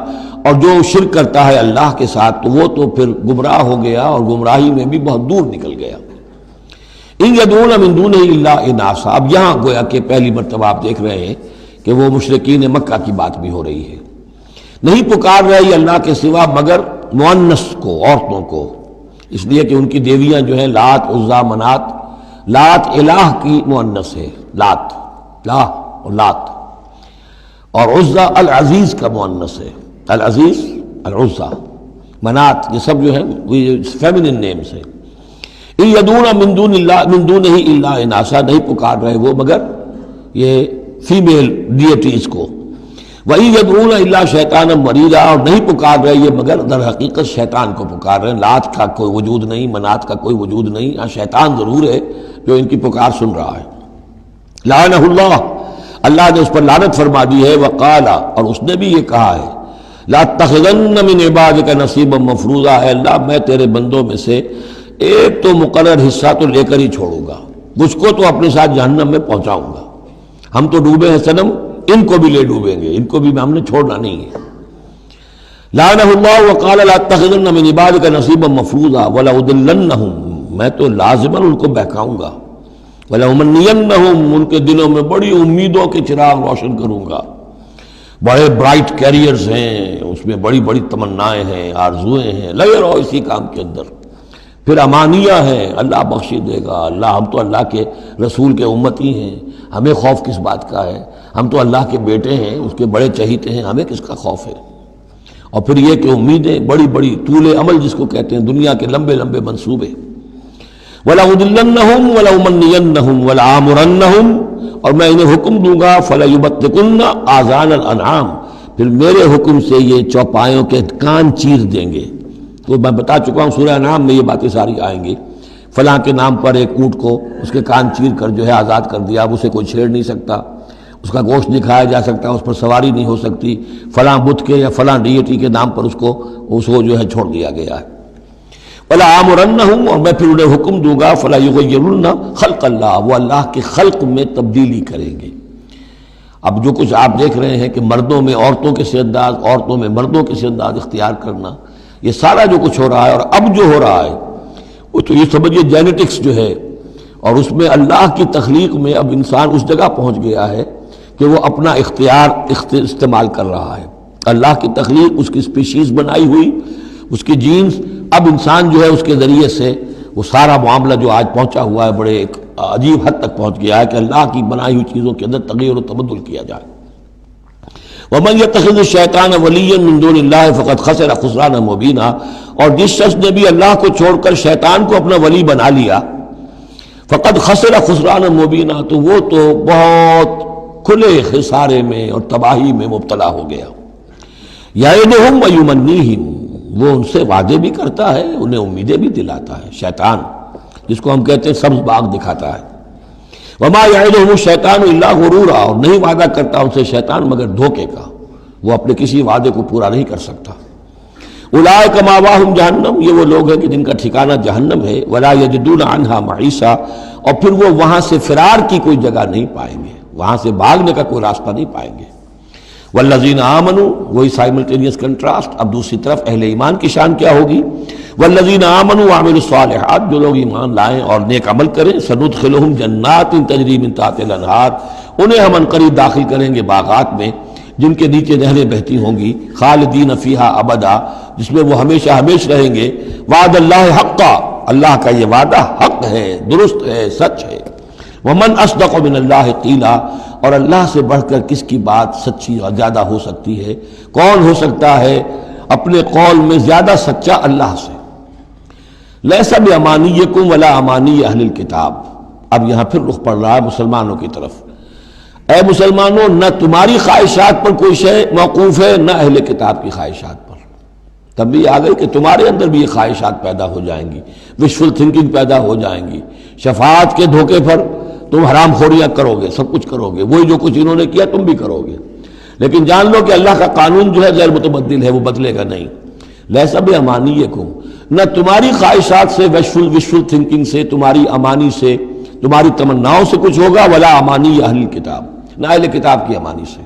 اور جو شرک کرتا ہے اللہ کے ساتھ تو وہ تو پھر گمراہ ہو گیا اور گمراہی میں بھی بہت دور نکل گیا۔ ان یدعون من دونہ الا اناثا، اب یہاں گویا کہ پہلی مرتبہ آپ دیکھ رہے ہیں کہ وہ مشرکین مکہ کی بات بھی ہو رہی ہے، نہیں پکار رہی اللہ کے سوا مگر مؤنث کو، عورتوں کو، اس لیے کہ ان کی دیویاں جو ہیں لات، عزا، منات، لات الہ کی مؤنث ہے، لات، لا اور لات، اور عزا العزیز کا مؤنث ہے، العزیز العزا، منات، یہ سب جو ہے فیمنن نیمز ہیں۔ ان یدعون من دون اللہ من دونہ الا اناسا، نہیں پکار رہے وہ مگر یہ فیمیل ڈیٹیز کو، وَإِن يَدْعُونَ إِلَّا شَيْطَانًا مَرِيدًا، اور نہیں پکار رہے یہ مگر در حقیقت شیطان کو پکار رہے ہیں۔ لات کا کوئی وجود نہیں، منات کا کوئی وجود نہیں، ہاں شیطان ضرور ہے جو ان کی پکار سن رہا ہے۔ لعنہ اللہ، اللہ نے اس پر لعنت فرما دی ہے، وقال، اور اس نے بھی یہ کہا ہے، لَأَتَّخِذَنَّ مِنْ عِبَادِكَ نَصِيبًا مَفْرُوضًا، اے اللہ میں تیرے بندوں میں سے ایک تو مقرر حصہ تو لے کر ہی چھوڑوں گا، مجھ کو تو اپنے ساتھ جہنم میں پہنچاؤں گا۔ ہم تو ڈوبے ہیں صنم، ان کو بھی لے ڈوبیں گے، ان کو بھی ہم نے چھوڑنا نہیں ہے۔ لعنہ اللہ وقال لاتخذن من عبادک نصیبا مفروضا ولأضلنہم، میں تو لازماً ان کو بہکاؤں گا، ولأمنینہم، ان کے دلوں میں بڑی امیدوں کے چراغ روشن کروں گا، بڑے برائٹ کیریئرز ہیں اس میں، بڑی بڑی تمنائیں ہیں، آرزویں ہیں، لگے رہو اسی کام کے اندر۔ پھر امانیہ ہیں، اللہ بخشی دے گا، اللہ، ہم تو اللہ کے رسول کے امتی ہیں، ہمیں خوف کس بات کا ہے، ہم تو اللہ کے بیٹے ہیں، اس کے بڑے چہیتے ہیں، ہمیں کس کا خوف ہے۔ اور پھر یہ کہ امیدیں بڑی بڑی، طول عمل جس کو کہتے ہیں، دنیا کے لمبے لمبے منصوبے۔ وَلَأُضِلَّنَّهُمْ وَلَأُمَنِّيَنَّهُمْ وَلَآمُرَنَّهُمْ، اور میں انہیں حکم دوں گا، فَلَيُبَتِّكُنَّ آذَانَ الْأَنْعَامِ، پھر میرے حکم سے یہ چوپایوں کے کان چیر دیں گے۔ تو میں بتا چکا ہوں سورہ انعام میں یہ باتیں ساری آئیں گی، فلاں کے نام پر ایک اونٹ کو اس کے کان چیر کر جو ہے آزاد کر دیا، اب اسے کوئی چھیڑ نہیں سکتا، اس کا گوشت نہیں کھایا جا سکتا، اس پر سواری نہیں ہو سکتی، فلاں بت کے یا فلاں ڈیٹی کے نام پر اس کو جو ہے چھوڑ دیا گیا ہے۔ وَلَآمُرَنَّهُمْ، اور میں پھر انہیں حکم دوں گا، فَلَا يُغَيِّرُنَّ خَلْقَ اللَّهِ، وہ اللہ کے خلق میں تبدیلی کریں گے۔ اب جو کچھ آپ دیکھ رہے ہیں کہ مردوں میں عورتوں کے سے انداز، عورتوں میں مردوں کے سے انداز اختیار کرنا، یہ سارا جو کچھ ہو رہا ہے، اور اب جو ہو رہا ہے وہ تو یہ سمجھیے جینیٹکس جو ہے، اور اس میں اللہ کی تخلیق میں اب انسان اس جگہ پہنچ گیا ہے کہ وہ اپنا اختیار استعمال کر رہا ہے۔ اللہ کی تخلیق، اس کی اسپیشیز بنائی ہوئی، اس کی جینز، اب انسان جو ہے اس کے ذریعے سے وہ سارا معاملہ جو آج پہنچا ہوا ہے بڑے ایک عجیب حد تک پہنچ گیا ہے کہ اللہ کی بنائی ہوئی چیزوں کے اندر تغیر و تبدل کیا جائے۔ وَمَنْ يَتَّخِذِ الشَّيْطَانَ وَلِيًّا مِنْ دُونِ اللَّهِ فَقَدْ خَسِرَ خُسْرَانًا مُبِينًا، اور جس شخص نے بھی اللہ کو چھوڑ کر شیطان کو اپنا ولی بنا لیا، فَقَدْ خَسِرَ خُسْرَانًا مُبِينًا، تو وہ تو بہت کھلے خسارے میں اور تباہی میں مبتلا ہو گیا۔ یعدہم ویمنیہم، وہ ان سے وعدے بھی کرتا ہے، انہیں امیدیں بھی دلاتا ہے، شیطان جس کو ہم کہتے ہیں سبز باغ دکھاتا ہے۔ وما یعدہم الشیطان الا غرورا، اور نہیں وعدہ کرتا ان سے شیطان مگر دھوکے کا، وہ اپنے کسی وعدے کو پورا نہیں کر سکتا۔ اولئک مأواہم جہنم، یہ وہ لوگ ہیں کہ جن کا ٹھکانہ جہنم ہے، ولا یجدون عنہا محیصا، اور پھر وہ وہاں سے فرار کی کوئی جگہ نہیں پائیں گے، وہاں سے بھاگنے کا کوئی راستہ نہیں پائیں گے۔ والذین آمنوا، وہی سائملٹینیس کنٹراسٹ، اب دوسری طرف اہل ایمان کی شان کیا ہوگی؟ والذین آمنوا وعملوا الصالحات، جو لوگ ایمان لائیں اور نیک عمل کریں، سندخلہم جنات تجری من تحتہا الانہار، انہیں ہم عنقریب داخل کریں گے باغات میں جن کے نیچے نہریں بہتی ہوں گی، خالدین فیہا ابدا، جس میں وہ ہمیشہ ہمیش رہیں گے۔ وعد اللہ حقا، اللہ کا یہ وعدہ حق ہے، درست ہے، سچ ہے۔ ومن اصدق من اللہ قیلا، اور اللہ سے بڑھ کر کس کی بات سچی اور زیادہ ہو سکتی ہے؟ کون ہو سکتا ہے اپنے قول میں زیادہ سچا اللہ سے؟ لیس بامانیکم ولا امانی اہل الکتاب، اب یہاں پھر رخ پڑ رہا ہے مسلمانوں کی طرف۔ اے مسلمانوں، نہ تمہاری خواہشات پر کوئی شے موقوف ہے، نہ اہل کتاب کی خواہشات پر۔ تب بھی آ گئی کہ تمہارے اندر بھی یہ خواہشات پیدا ہو جائیں گی، وشفل تھنکنگ پیدا ہو جائیں گی، شفاعت کے دھوکے پر تم حرام خوریاں کرو گے، سب کچھ کرو گے، وہی جو کچھ انہوں نے کیا تم بھی کرو گے۔ لیکن جان لو کہ اللہ کا قانون جو ہے غیر متبدل ہے، وہ بدلے گا نہیں۔ لیس بامانیکم، نہ تمہاری خواہشات سے، وشفل تھنکنگ سے، تمہاری امانی سے، تمہاری تمناؤں سے کچھ ہوگا، ولا امانی اہل الکتاب، نہ اہل کتاب کی امانی سے۔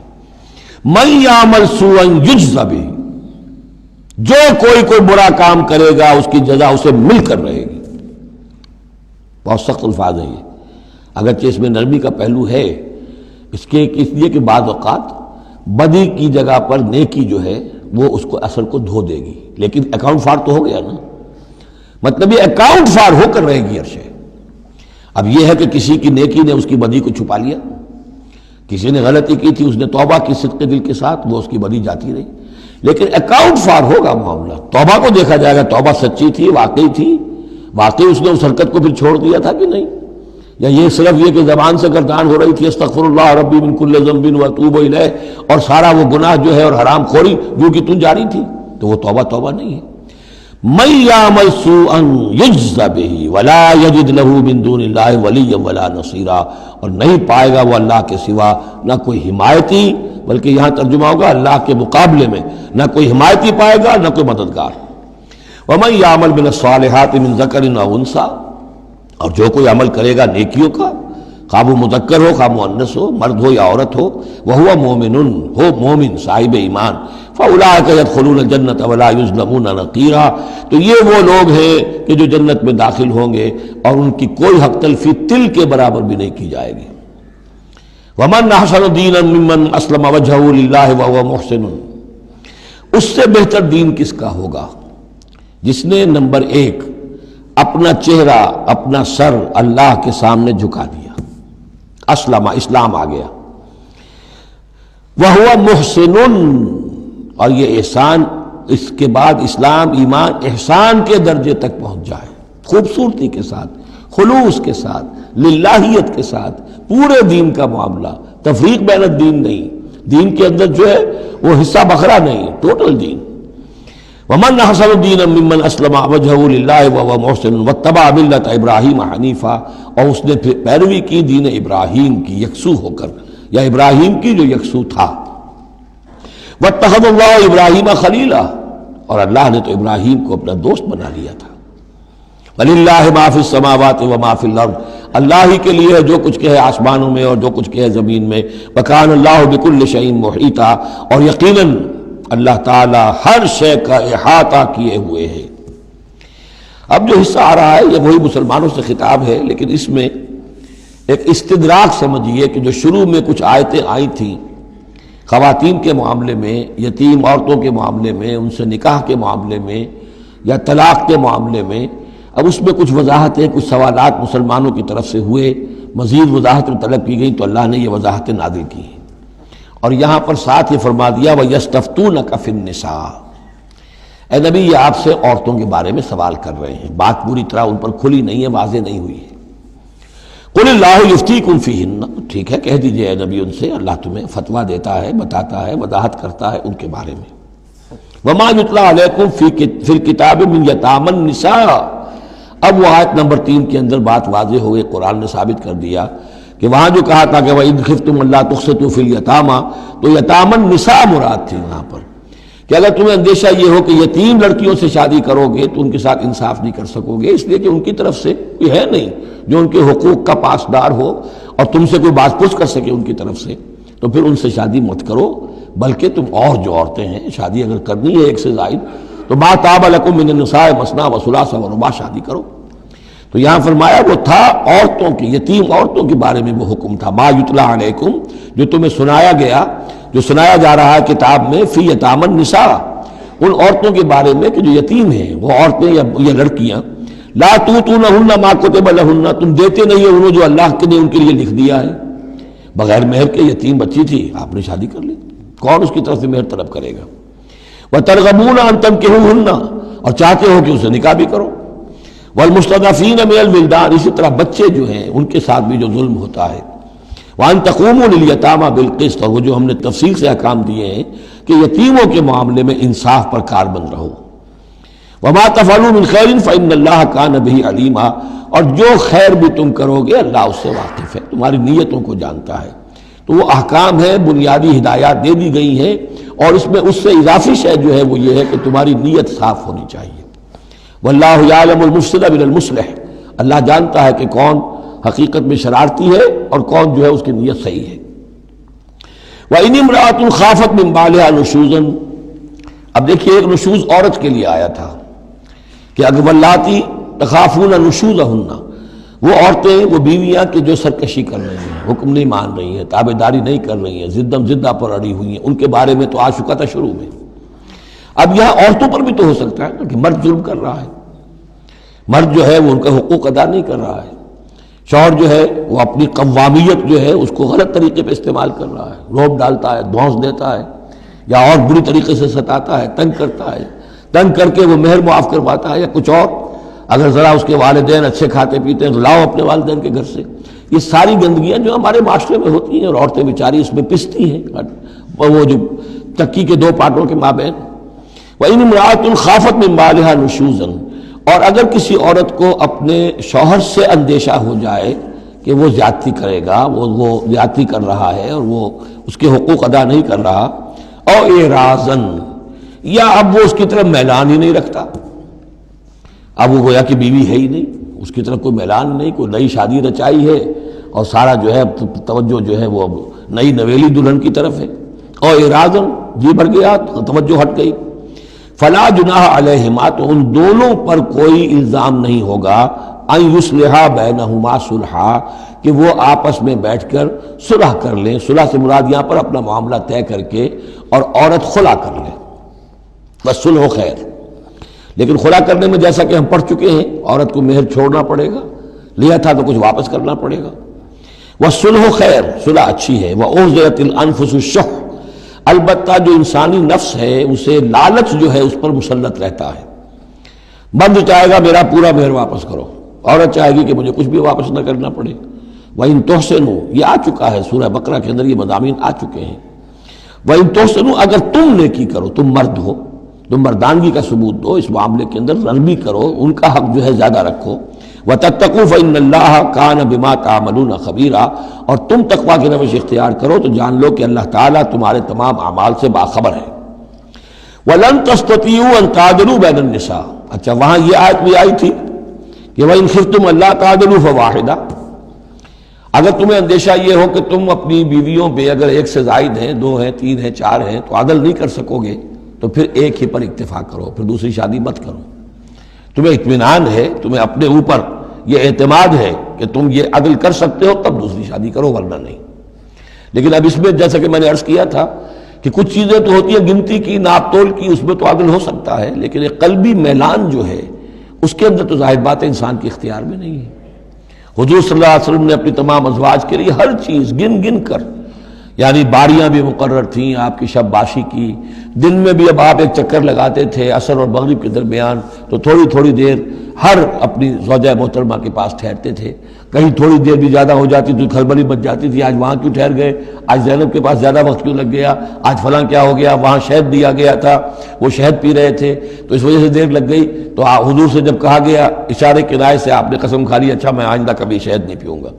من یعمل سوءا یجز بہ، جو کوئی برا کام کرے گا اس کی جزا اسے مل کر رہے گی۔ بہت سخت الفاظ ہیں یہ، اگرچہ اس میں نرمی کا پہلو ہے، اس لیے کہ بعض اوقات بدی کی جگہ پر نیکی جو ہے وہ اس کو اثر کو دھو دے گی، لیکن اکاؤنٹ فار تو ہو گیا نا، مطلب یہ اکاؤنٹ فار ہو کر رہے گی عرشے۔ اب یہ ہے کہ کسی کی نیکی نے اس کی بدی کو چھپا لیا، کسی نے غلطی کی تھی، اس نے توبہ کی صدق دل کے ساتھ، وہ اس کی بدی جاتی رہی، لیکن اکاؤنٹ فار ہوگا معاملہ، توبہ کو دیکھا جائے گا، توبہ سچی تھی، واقعی تھی، واقعی اس نے اس حرکت کو پھر چھوڑ دیا تھا کہ نہیں، یا یہ صرف یہ کہ زبان سے گردان ہو رہی تھی استغفر اللہ ربی من کل ذنب واتوب الیہ، اور سارا وہ گناہ جو ہے اور حرام خوری جو کہ تم جاری تھی، تو وہ توبہ نہیں ہے۔ من یعمل سوءا یجز بہ ولا یجد لہ من دون اللہ ولیا ولا نصیرا، اور نہیں پائے گا وہ اللہ کے سوا نہ کوئی حمایتی، بلکہ یہاں ترجمہ ہوگا اللہ کے مقابلے میں نہ کوئی حمایتی پائے گا نہ کوئی مددگار۔ ومن یعمل من الصالحات من ذکر او انثی، اور جو کوئی عمل کرے گا نیکیوں کا، خواہ وہ مذکر ہو خواہ مؤنث ہو، مرد ہو یا عورت ہو، وہو مومن، ہو مومن صاحب ایمان، فاولئک یدخلون الجنۃ ولا یظلمون نقیرا، تو یہ وہ لوگ ہیں کہ جو جنت میں داخل ہوں گے اور ان کی کوئی حق تلفی تل کے برابر بھی نہیں کی جائے گی۔ ومن احسن دینا ممن اسلم وجہہ للہ وہو محسن، اس سے بہتر دین کس کا ہوگا جس نے نمبر 1 اپنا چہرہ اپنا سر اللہ کے سامنے جھکا دیا، اسلم، اسلام آ گیا، وہو محسن، اور یہ احسان، اس کے بعد اسلام ایمان احسان کے درجے تک پہنچ جائے، خوبصورتی کے ساتھ، خلوص کے ساتھ، للہیت کے ساتھ، پورے دین کا معاملہ، تفریق بین الدین نہیں، دین کے اندر جو ہے وہ حصہ بکھرا نہیں، ٹوٹل دین۔ ومن احسن دینا ممن اسلم وجہہ للہ وہو محسن واتبع ملت ابراہیم حنیفا، اور اس نے پھر پیروی کی دین ابراہیم کی یکسو ہو کر، یا ابراہیم کی جو یکسو تھا۔ واتخذ اللہ ابراہیم خلیلا، اور اللہ نے تو ابراہیم کو اپنا دوست بنا لیا تھا۔ وَلِلَّهِ مَا فِي السَّمَاوَاتِ وَمَا فِي الْأَرْضِ، اللہ ہی کے لیے ہے جو کچھ کہ ہے آسمانوں میں اور جو کچھ کہ ہے زمین میں۔ وَكَانَ اللَّهُ بِكُلِّ شَيْءٍ مُحِيطًا، اور یقیناً اللہ تعالی ہر شے کا احاطہ کیے ہوئے ہے۔ اب جو حصہ آ رہا ہے یہ وہی مسلمانوں سے خطاب ہے، لیکن اس میں ایک استدراک سمجھیے کہ جو شروع میں کچھ آیتیں آئی تھیں خواتین کے معاملے میں، یتیم عورتوں کے معاملے میں، ان سے نکاح کے معاملے میں یا طلاق کے معاملے میں، اب اس میں کچھ وضاحتیں، کچھ سوالات مسلمانوں کی طرف سے ہوئے، مزید وضاحتیں طلب کی گئیں تو اللہ نے یہ وضاحتیں نازل کی ہیں، اور یہاں پر ساتھ یہ فرما دیا وَيَسْتَفْتُونَكَ فِي النِّسَاءِ، اے نبی یہ آپ سے عورتوں کے بارے میں سوال کر رہے ہیں، بات پوری طرح ان پر کھلی نہیں ہے، واضح نہیں ہوئی ہے۔ قُلِ اللَّهُ يُفْتِيكُمْ فِيهِنَّ، ٹھیک ہے کہہ دیجئے اے نبی ان سے، اللہ تمہیں فتویٰ دیتا ہے، بتاتا ہے، وضاحت کرتا ہے ان کے بارے میں۔ وَمَا يُتْلَىٰ عَلَيْكُمْ فِي الْكِتَابِ مِنْ يَتَامَى النِّسَاءِ، اب وہ آیت نمبر 3 کے اندر بات واضح ہو گئی، قرآن نے ثابت کر دیا کہ وہاں جو کہا تھا کہ وَإِنْ خِفْتُمْ أَلَّا تُقْسِطُوا فِي الْيَتَامَى، تو یتامى النساء مراد تھی وہاں پر، کہ اگر تمہیں اندیشہ یہ ہو کہ یتیم لڑکیوں سے شادی کرو گے تو ان کے ساتھ انصاف نہیں کر سکو گے، اس لیے کہ ان کی طرف سے کوئی ہے نہیں جو ان کے حقوق کا پاسدار ہو اور تم سے کوئی بات پوچھ کر سکے ان کی طرف سے، تو پھر ان سے شادی مت کرو، بلکہ تم اور جو عورتیں ہیں شادی اگر کرنی ہے ایک سے زائد تو ما طاب لکم من النساء مثنی وثلاث ورباع، شادی کرو۔ تو یہاں فرمایا وہ تھا عورتوں کی، یتیم عورتوں کے بارے میں وہ حکم تھا، ما یتلی علیکم، جو تمہیں سنایا گیا، جو سنایا جا رہا ہے کتاب میں، فی یتامی النساء، ان عورتوں کے بارے میں کہ جو یتیم ہیں، وہ عورتیں یا لڑکیاں، لا توتونہن ما کتب لہن، تم دیتے نہیں ہو انہوں جو اللہ نے ان کے لیے لکھ دیا ہے، بغیر مہر کے یتیم بچی تھی آپ نے شادی کر لی، کون اس کی طرف سے مہر طلب کرے گا؟ وترغبون ان تنکحوہن، اور چاہتے ہو کہ اسے نکاح بھی کرو، والمستضعفین من الولدان، اسی طرح بچے جو ہیں ان کے ساتھ بھی جو ظلم ہوتا ہے، وان تقوموا للیتامى بالقسط، اور وہ جو ہم نے تفصیل سے احکام دیے ہیں کہ یتیموں کے معاملے میں انصاف پر کاربند رہو، وما تفعلوا من خیر فإن اللہ کان بہ علیما، اور جو خیر بھی تم کرو گے اللہ اس سے واقف ہے، تمہاری نیتوں کو جانتا ہے۔ تو وہ احکام ہے، بنیادی ہدایات دے دی گئی ہیں، اور اس میں اس سے اضافی شے جو ہے وہ یہ ہے کہ تمہاری نیت صاف ہونی چاہیے۔ واللہ یعلم المفسد من المصلح، اللہ جانتا ہے کہ کون حقیقت میں شرارتی ہے اور کون جو ہے اس کی نیت صحیح ہے۔ وَإِنِ امْرَأَةٌ خَافَتْ مِنْ بَعْلِهَا نُشُوزًا، اب دیکھیے ایک نشوز عورت کے لیے آیا تھا کہ اگر واللاتی تخافون نشوزہن، وہ عورتیں، وہ بیویاں کہ جو سرکشی کر رہی ہیں، حکم نہیں مان رہی ہیں، تابعداری نہیں کر رہی ہیں، زدہ پر اڑی ہوئی ہیں، ان کے بارے میں تو آ چکا تھا شروع میں۔ اب یہاں عورتوں پر بھی تو ہو سکتا ہے کہ مرد ظلم کر رہا ہے، مرد جو ہے وہ ان کا حقوق ادا نہیں کر رہا ہے، شوہر جو ہے وہ اپنی قوامیت جو ہے اس کو غلط طریقے پہ استعمال کر رہا ہے، روب ڈالتا ہے، دھونس دیتا ہے، یا اور بری طریقے سے ستاتا ہے، تنگ کرتا ہے، تنگ کر کے وہ مہر معاف کرواتا ہے، یا کچھ اور، اگر ذرا اس کے والدین اچھے کھاتے پیتے ہیں تو لاؤ اپنے والدین کے گھر سے۔ یہ ساری گندگیاں جو ہمارے معاشرے میں ہوتی ہیں اور عورتیں بیچاری اس میں پستی ہیں، وہ جو چکی کے دو پارٹوں کے مابین۔ وَإِنِ امْرَأَةٌ خَافَتْ مِنْ بَالِهَا نُشُوزًا، اور اگر کسی عورت کو اپنے شوہر سے اندیشہ ہو جائے کہ وہ زیادتی کرے گا، وہ زیادتی کر رہا ہے اور وہ اس کے حقوق ادا نہیں کر رہا، او اعراضاً، یا اب وہ اس کی طرف میلان ہی نہیں رکھتا، اب وہ گویا کہ بیوی ہے ہی نہیں، اس کی طرف کوئی میلان نہیں، کوئی نئی شادی رچائی ہے اور سارا جو ہے توجہ جو ہے وہ نئی نویلی دلہن کی طرف ہے، او اعراضاً، جی بھر گیا، توجہ ہٹ گئی، فلا جناح علیہما، تو ان دونوں پر کوئی الزام نہیں ہوگا، ان یصلحا بینہما صلحا، کہ وہ آپس میں بیٹھ کر صلح کر لیں۔ صلح سے مراد یہاں پر اپنا معاملہ طے کر کے اور عورت خلا کر لے، بس صلح و خیر۔ لیکن خلا کرنے میں جیسا کہ ہم پڑھ چکے ہیں، عورت کو مہر چھوڑنا پڑے گا، لیا تھا تو کچھ واپس کرنا پڑے گا۔ والصلح خیر، صلح اچھی ہے۔ وأحضرت الانفس الشح، البتہ جو انسانی نفس ہے اسے لالچ جو ہے اس پر مسلط رہتا ہے، مرد چاہے گا میرا پورا مہر واپس کرو، عورت چاہے گی کہ مجھے کچھ بھی واپس نہ کرنا پڑے۔ وَإِن تُحْسِنُوا، یہ آ چکا ہے سورہ بقرہ کے اندر، یہ مضامین آ چکے ہیں۔ وَإِن تُحْسِنُوا، اگر تم نیکی کرو، تم مرد ہو، تم مردانگی کا ثبوت دو اس معاملے کے اندر، نرمی کرو، ان کا حق جو ہے زیادہ رکھو۔ وَتَتَّقُوا فَإِنَّ اللَّهَ كَانَ بِمَا تَعْمَلُونَ خَبِيرًا، اور تم تقویٰ کی روش اختیار کرو تو جان لو کہ اللہ تعالیٰ تمہارے تمام اعمال سے باخبر ہے۔ وَلَن تَسْتَطِيعُوا أَن تَعْدِلُوا بَيْنَ النِّسَاءِ، اچھا وہاں یہ آیت بھی آئی تھی کہ وَإِنْ خِفْتُمْ أَلَّا تَعْدِلُوا فَوَاحِدَةً، اگر تمہیں اندیشہ یہ ہو کہ تم اپنی بیویوں پہ اگر ایک سے زائد ہیں، دو ہیں، تین ہیں، چار ہیں، تو عدل نہیں کر سکو گے تو پھر ایک ہی پر اکتفا کرو، پھر دوسری شادی مت کرو۔ تمہیں اطمینان ہے، تمہیں اپنے اوپر یہ اعتماد ہے کہ تم یہ عدل کر سکتے ہو، تب دوسری شادی کرو، ورنہ نہیں۔ لیکن اب اس میں جیسا کہ میں نے عرض کیا تھا کہ کچھ چیزیں تو ہوتی ہیں گنتی کی، ناپ تول کی، اس میں تو عدل ہو سکتا ہے، لیکن ایک قلبی میلان جو ہے اس کے اندر تو ظاہر بات ہے انسان کے اختیار میں نہیں ہے۔ حضور صلی اللہ علیہ وسلم نے اپنی تمام ازواج کے لیے ہر چیز گن گن کر، یعنی باریاں بھی مقرر تھیں آپ کی شب باشی کی، دن میں بھی اب آپ ایک چکر لگاتے تھے عصر اور مغرب کے درمیان، تو تھوڑی تھوڑی دیر ہر اپنی زوجہ محترمہ کے پاس ٹھہرتے تھے، کہیں تھوڑی دیر بھی زیادہ ہو جاتی تو کھلبلی بچ جاتی تھی، آج وہاں کیوں ٹھہر گئے، آج زینب کے پاس زیادہ وقت کیوں لگ گیا، آج فلاں کیا ہو گیا، وہاں شہد دیا گیا تھا وہ شہد پی رہے تھے تو اس وجہ سے دیر لگ گئی۔ تو حضور سے جب کہا گیا اشارے کنائے سے، آپ نے قسم کھا لی اچھا میں آئندہ کبھی شہد نہیں پیوں گا،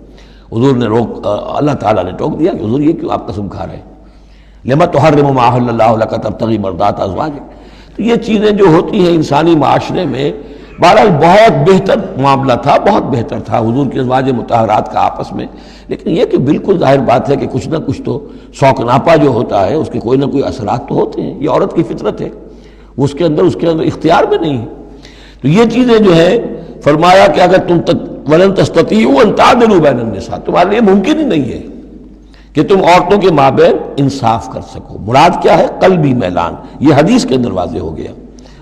حضور نے اللہ تعالیٰ نے ٹوک دیا کہ حضور یہ کیوں آپ قسم کھا رہے ہیں، لما تحرم ما احل اللہ لک تبتغی مرضات ازواجک۔ تو یہ چیزیں جو ہوتی ہیں انسانی معاشرے میں، بہرحال بہت بہتر معاملہ تھا، بہت بہتر تھا حضور کے ازواج مطہرات کا آپس میں، لیکن یہ کہ بالکل ظاہر بات ہے کہ کچھ نہ کچھ تو شوق ناپا جو ہوتا ہے اس کے کوئی نہ کوئی اثرات تو ہوتے ہیں، یہ عورت کی فطرت ہے، وہ اس کے اندر اختیار میں نہیں ہے۔ تو یہ چیزیں جو ہے فرمایا کہ اگر تم وَلَن تَسْتَطِيعُوا أَن تَعْدِلُوا بَيْنَ النِّسَاءِ، تمہارے لیے ممکن ہی نہیں ہے کہ تم عورتوں کے مابین انصاف کر سکو۔ مراد کیا ہے؟ قلبی میلان، یہ حدیث کے اندر واضح ہو گیا۔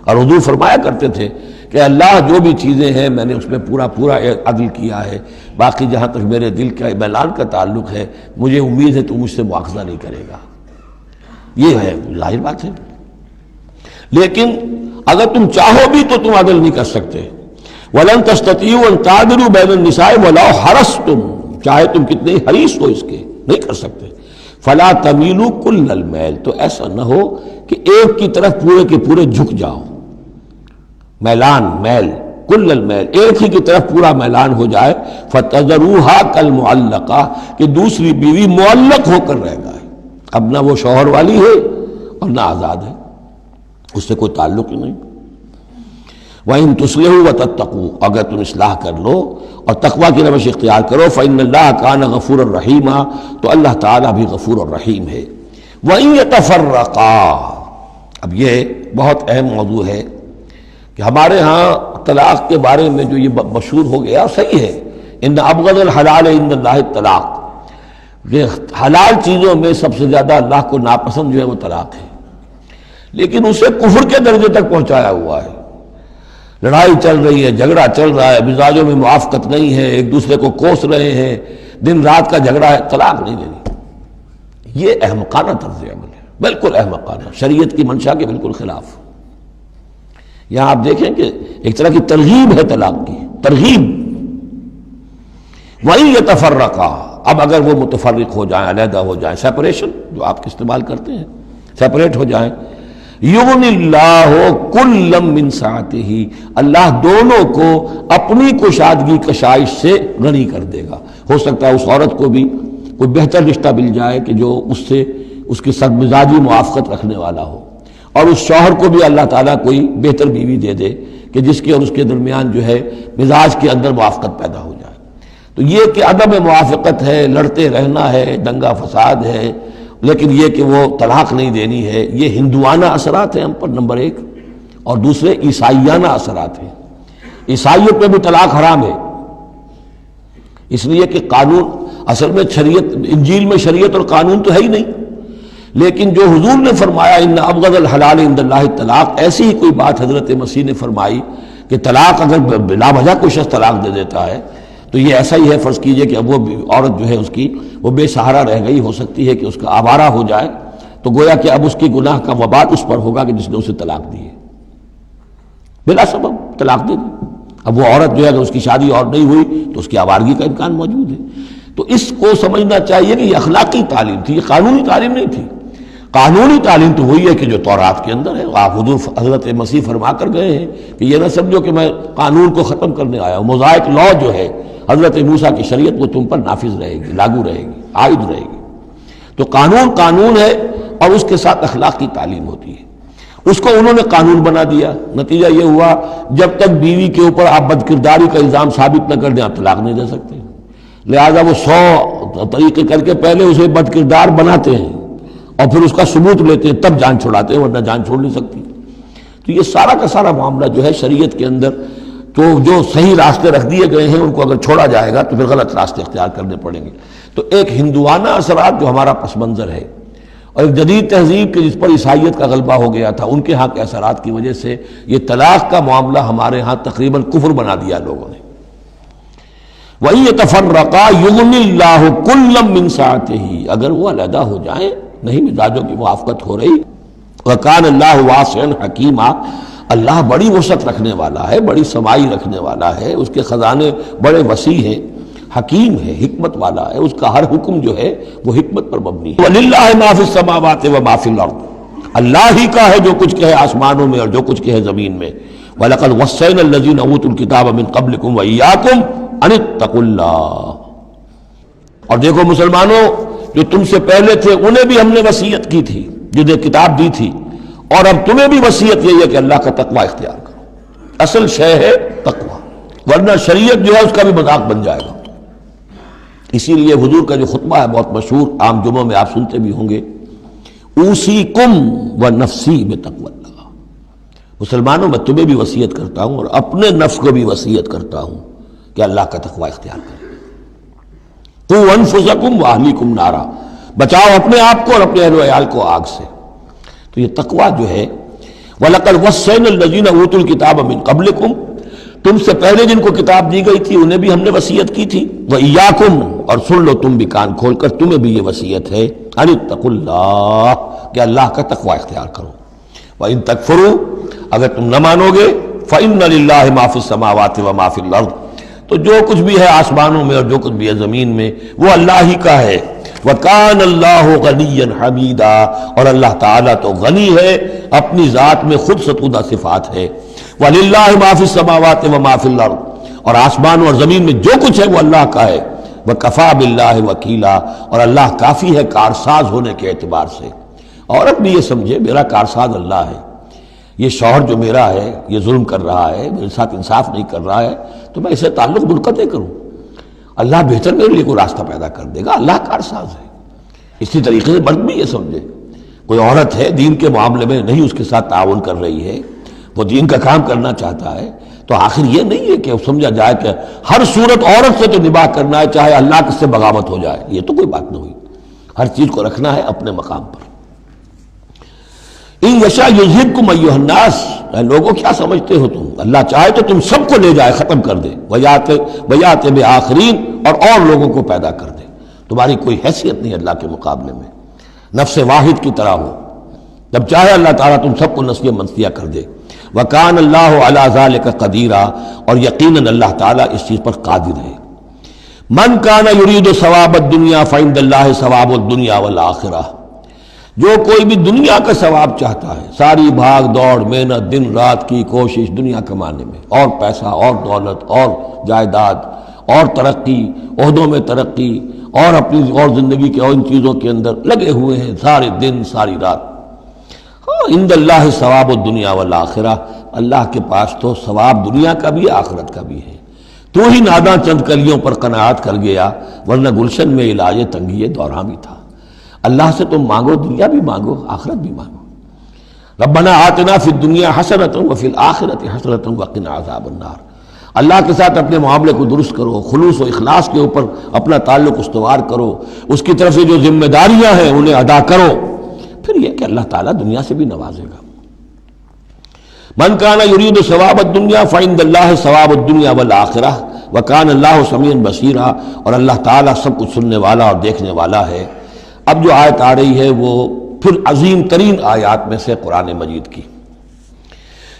اور حضور فرمایا کرتے تھے کہ اللہ جو بھی چیزیں ہیں میں نے اس میں پورا عدل کیا ہے، باقی جہاں تک میرے دل کا میلان کا تعلق ہے مجھے امید ہے تو مجھ سے مواخذہ نہیں کرے گا، یہ ہے ظاہر بات ہے۔ لیکن اگر تم چاہو بھی تو تم عدل نہیں کر سکتے۔ وَلَن تَسْتَطِيعُوا أَن تَعْدِلُوا بَيْنَ النِّسَاءِ وَلَوْ حَرَصْتُمْ، چاہے تم کتنے حریص ہو اس کے، نہیں کر سکتے۔ فَلَا تَمِيلُوا كُلَّ الْمَيْلِ، تو ایسا نہ ہو کہ ایک کی طرف پورے کے پورے جھک جاؤ، میلان، میل، کل المیل، ایک ہی کی طرف پورا میلان ہو جائے، فَتَذَرُوهَا كَالْمُعَلَّقَةِ، کہ دوسری بیوی معلق ہو کر رہ گئے، اب نہ وہ شوہر والی ہے اور نہ آزاد ہے، اس سے کوئی تعلق ہی نہیں۔ وَإِن تُصْلِحُوا وَتَتَّقُوا، اگر تم اصلاح کر لو اور تقویٰ کی روش اختیار کرو، فَإِنَّ اللَّهَ كَانَ غَفُورًا رَحِيمًا، تو اللہ تعالیٰ بھی غفور اور رحیم ہے۔ وَإِن يَتَفَرَّقَا، اب یہ بہت اہم موضوع ہے کہ ہمارے ہاں طلاق کے بارے میں جو یہ مشہور ہو گیا صحیح ہے، ان ابغض الحلال عند اللہ الطلاق، کہ حلال چیزوں میں سب سے زیادہ اللہ کو ناپسند جو ہے وہ طلاق ہے، لیکن اسے کفر کے درجے تک پہنچایا ہوا ہے۔ لڑائی چل رہی ہے، جھگڑا چل رہا ہے، مزاجوں میں موافقت نہیں ہے، ایک دوسرے کو کوس رہے ہیں، دن رات کا جھگڑا ہے، طلاق نہیں دینی۔ یہ احمقانہ طرز عمل ہے، بالکل احمقانہ، شریعت کی منشا کے بالکل خلاف۔ یہاں آپ دیکھیں کہ ایک طرح کی ترغیب ہے طلاق کی، ترغیب۔ وَإِن يَتَفَرَّقَا، اب اگر وہ متفرق ہو جائیں، علیحدہ ہو جائیں، سیپریشن جو آپ استعمال کرتے ہیں، سیپریٹ ہو جائیں، یغن اللہ کلا من سعتہ، اللہ دونوں کو اپنی کشادگی کشائش سے غنی کر دے گا۔ ہو سکتا ہے اس عورت کو بھی کوئی بہتر رشتہ مل جائے کہ جو اس سے اس کی سب مزاجی موافقت رکھنے والا ہو، اور اس شوہر کو بھی اللہ تعالیٰ کوئی بہتر بیوی دے دے کہ جس کے اور اس کے درمیان جو ہے مزاج کے اندر موافقت پیدا ہو جائے۔ تو یہ کہ عدم موافقت ہے، لڑتے رہنا ہے، دنگا فساد ہے، لیکن یہ کہ وہ طلاق نہیں دینی ہے، یہ ہندوانہ اثرات ہیں ہم پر نمبر ایک، اور دوسرے عیسائیانہ اثرات ہیں۔ عیسائیوں پہ بھی طلاق حرام ہے، اس لیے کہ قانون اصل میں شریعت، انجیل میں شریعت اور قانون تو ہے ہی نہیں، لیکن جو حضور نے فرمایا ان ابغض الحلال عند اللہ الطلاق، ایسی ہی کوئی بات حضرت مسیح نے فرمائی کہ طلاق اگر بلا وجہ کوئی شخص طلاق دے دیتا ہے تو یہ ایسا ہی ہے، فرض کیجئے کہ اب وہ عورت جو ہے اس کی وہ بے سہارا رہ گئی، ہو سکتی ہے کہ اس کا آوارہ ہو جائے، تو گویا کہ اب اس کی گناہ کا وبال اس پر ہوگا کہ جس نے اسے طلاق دی ہے، بلا سبب طلاق دے دی۔ اب وہ عورت جو ہے اگر اس کی شادی اور نہیں ہوئی تو اس کی آوارگی کا امکان موجود ہے۔ تو اس کو سمجھنا چاہیے کہ یہ اخلاقی تعلیم تھی، یہ قانونی تعلیم نہیں تھی۔ قانونی تعلیم تو وہی ہے کہ جو تورات کے اندر ہے، آپ حضور حضرت مسیح فرما کر گئے ہیں کہ یہ نہ سمجھو کہ میں قانون کو ختم کرنے آیا ہوں، موزائک لا جو ہے حضرت موسیٰ کی شریعت وہ تم پر نافذ رہے گی، لاگو رہے گی، عائد رہے گی۔ تو قانون قانون ہے، اور اس کے ساتھ اخلاق کی تعلیم ہوتی ہے۔ اس کو انہوں نے قانون بنا دیا، نتیجہ یہ ہوا جب تک بیوی کے اوپر آپ بد کرداری کا الزام ثابت نہ کر دیں آپ طلاق نہیں دے سکتے، لہذا وہ 100 طریقے کر کے پہلے اسے بد کردار بناتے ہیں اور پھر اس کا ثبوت لیتے ہیں، تب جان چھڑاتے ہیں، ورنہ جان چھوڑ نہیں سکتی۔ تو یہ سارا کا سارا معاملہ جو ہے شریعت کے اندر تو جو صحیح راستے رکھ دیے گئے ہیں ان کو اگر چھوڑا جائے گا تو پھر غلط راستے اختیار کرنے پڑیں گے۔ تو ایک ہندوانہ اثرات جو ہمارا پس منظر ہے، اور ایک جدید تہذیب کے جس پر عیسائیت کا غلبہ ہو گیا تھا، ان کے ہاں کے اثرات کی وجہ سے یہ طلاق کا معاملہ ہمارے ہاں تقریباً کفر بنا دیا لوگوں نے۔ وَإِن يَتَفَرَّقَا يُغْنِ اللَّهُ كُلًّا مِّن سَعَتِهِ، اگر وہ علیحدہ ہو جائیں، نہیں مزاجوں کی موافقت ہو رہی، وَكَانَ اللَّهُ وَاسِعًا حَكِيمًا، اللہ بڑی وسعت رکھنے والا ہے، بڑی سمائی رکھنے والا ہے، اس کے خزانے بڑے وسیع ہیں، حکیم ہے، حکمت والا ہے، اس کا ہر حکم جو ہے وہ حکمت پر مبنی ہے۔ وَلِلَّهِ مَا فِي السَّمَاوَاتِ وَمَا فِي الْأَرْضِ، اللہ ہی کا ہے جو کچھ کہ ہے آسمانوں میں اور جو کچھ کہ ہے زمین میں۔ وَلَقَدْ وَصَّيْنَا الَّذِينَ أُوتُوا الْكِتَابَ مِن قَبْلِكُمْ وَإِيَّاكُمْ أَنِ اتَّقُوا اللَّهَ، اور دیکھو مسلمانوں، جو تم سے پہلے تھے انہیں بھی ہم نے وصیت کی تھی، جنہیں کتاب دی تھی، اور اب تمہیں بھی وصیت یہی ہے کہ اللہ کا تقوی اختیار کرو۔ اصل شے ہے تقوی، ورنہ شریعت جو ہے اس کا بھی مذاق بن جائے گا۔ اسی لیے حضور کا جو خطبہ ہے بہت مشہور، عام جمعوں میں آپ سنتے بھی ہوں گے، اوصیکم ونفسی بتقوی اللہ، مسلمانوں میں تمہیں بھی وصیت کرتا ہوں اور اپنے نفس کو بھی وصیت کرتا ہوں کہ اللہ کا تقوی اختیار کریں۔ قوا انفسکم واہلیکم نارا، بچاؤ اپنے آپ کو اور اپنے اہل و عیال کو آگ سے۔ تو یہ تقوی جو ہے، وَلَقَدْ وَصَّيْنَا الَّذِينَ أُوتُوا الْكِتَابَ مِن قَبْلِكُمْ، تم سے پہلے جن کو کتاب دی گئی تھی انہیں بھی ہم نے وصیت کی تھی، وَإِيَّاكُمْ، اور سن لو تم بھی کان کھول کر، تمہیں بھی یہ وصیت ہے، أَنِ اتَّقُوا اللَّهَ، کہ اللہ کا تقوی اختیار کرو۔ وَإِن تَكْفُرُوا، اگر تم نہ مانو گے، فَإِنَّ لِلَّهِ مَا فِي السَّمَاوَاتِ وَمَا فِي الْأَرْضِ، تو جو کچھ بھی ہے آسمانوں میں اور جو کچھ بھی ہے زمین میں وہ اللہ ہی کا ہے۔ وَكَانَ اللَّهُ غَنِيًّا حَمِيدًا، اور اللہ تعالیٰ تو غنی ہے، اپنی ذات میں خود ستودہ صفات ہے۔ وَلِلَّهِ مَا فِي السَّمَاوَاتِ وَمَا فِي الْأَرْضِ، اور آسمانوں اور زمین میں جو کچھ ہے وہ اللہ کا ہے۔ وَكَفَى بِاللَّهِ وَكِيلًا، اور اللہ کافی ہے کارساز ہونے کے اعتبار سے۔ عورت بھی یہ سمجھے میرا کارساز اللہ ہے، یہ شوہر جو میرا ہے یہ ظلم کر رہا ہے، میرے ساتھ انصاف نہیں کر رہا ہے، تو میں اسے تعلق منقطع کروں، اللہ بہتر میرے لیے کوئی راستہ پیدا کر دے گا، اللہ کارساز ہے۔ اسی طریقے سے مرد بھی یہ سمجھے، کوئی عورت ہے دین کے معاملے میں نہیں اس کے ساتھ تعاون کر رہی ہے، وہ دین کا کام کرنا چاہتا ہے، تو آخر یہ نہیں ہے کہ سمجھا جائے کہ ہر صورت عورت سے تو نباہ کرنا ہے چاہے اللہ سے بغاوت ہو جائے، یہ تو کوئی بات نہ ہوئی، ہر چیز کو رکھنا ہے اپنے مقام پر۔ ان یشاء یذہبکم ایھا الناس، اے لوگوں کیا سمجھتے ہو تم، اللہ چاہے تو تم سب کو لے جائے، ختم کر دے، ویات بآخرین، اور لوگوں کو پیدا کر دے، تمہاری کوئی حیثیت نہیں اللہ کے مقابلے میں، نفس واحد کی طرح ہو، جب چاہے اللہ تعالیٰ تم سب کو نسیہ منسیہ کر دے۔ وَكَانَ اللَّهُ عَلَى ذَلِكَ قَدِيرًا، اور یقیناً اللہ تعالیٰ اس چیز پر قادر ہے۔ من کان یرید ثواب الدنیا فعند اللہ ثواب الدنیا والآخرہ، جو کوئی بھی دنیا کا ثواب چاہتا ہے، ساری بھاگ دوڑ محنت دن رات کی کوشش دنیا کمانے میں، اور پیسہ اور دولت اور جائیداد اور ترقی، عہدوں میں ترقی، اور اپنی اور زندگی کے اور ان چیزوں کے اندر لگے ہوئے ہیں سارے دن ساری رات، عند اللہ ثواب الدنیا والآخرہ، اللہ کے پاس تو ثواب دنیا کا بھی آخرت کا بھی ہے۔ تو ہی ناداں چند کلیوں پر قناعت کر گیا، ورنہ گلشن میں علاج تنگی دوراں بھی تھا۔ اللہ سے تم مانگو، دنیا بھی مانگو، آخرت بھی مانگو۔ ربنا آتنا فی الدنیا حسنۃ وفی الآخرۃ حسنۃ وقنا عذاب النار۔ اللہ کے ساتھ اپنے معاملے کو درست کرو، خلوص و اخلاص کے اوپر اپنا تعلق استوار کرو، اس کی طرف سے جو ذمہ داریاں ہیں انہیں ادا کرو، پھر یہ کہ اللہ تعالیٰ دنیا سے بھی نوازے گا۔ من کان یرید ثواب الدنیا فعند اللہ ثواب الدنیا والآخرہ وکان اللہ سمیعا بصیرا، اور اللہ تعالیٰ سب کچھ سننے والا اور دیکھنے والا ہے۔ اب جو آیت آ رہی ہے وہ پھر عظیم ترین آیات میں سے قرآن مجید کی،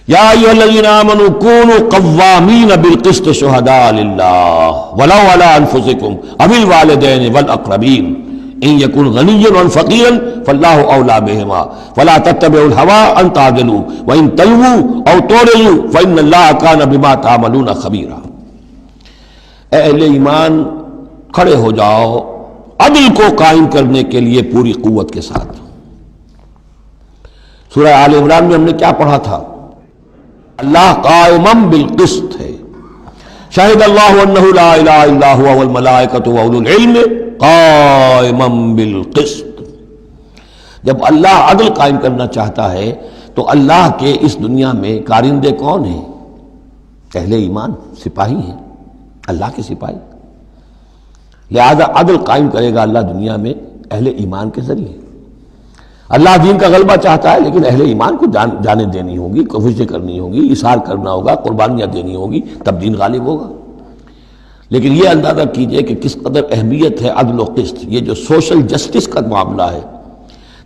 یا ایھا الذین آمنوا کونوا قوامین بالقسط شہداء للہ ولو علی انفسکم او الوالدین والاقربین ان یکن غنیا و فقیرا فاللہ اولی بہما فلا تتبعوا الہوی ان تعدلوا وان تلووا او تعرضوا فان اللہ کان بما تعملون خبیرا۔ اے اہل ایمان کھڑے ہو جاؤ عدل کو قائم کرنے کے لیے پوری قوت کے ساتھ۔ سورہ آل عمران میں ہم نے کیا پڑھا تھا؟ اللہ قائما بالقسط ہے، شہد اللہ انہ لا الہ الا هو والملائکۃ واولو العلم قائما بالقسط۔ جب اللہ عدل قائم کرنا چاہتا ہے تو اللہ کے اس دنیا میں کارندے کون ہیں؟ اہل ایمان، سپاہی ہیں، اللہ کے سپاہی۔ لہذا عدل قائم کرے گا اللہ دنیا میں اہل ایمان کے ذریعے۔ اللہ دین کا غلبہ چاہتا ہے لیکن اہل ایمان کو جانیں دینی ہوگی، کوششیں کرنی ہوگی، اظہار کرنا ہوگا، قربانیاں دینی ہوگی، تب دین غالب ہوگا۔ لیکن یہ اندازہ کیجئے کہ کس قدر اہمیت ہے عدل و قسط، یہ جو سوشل جسٹس کا معاملہ ہے،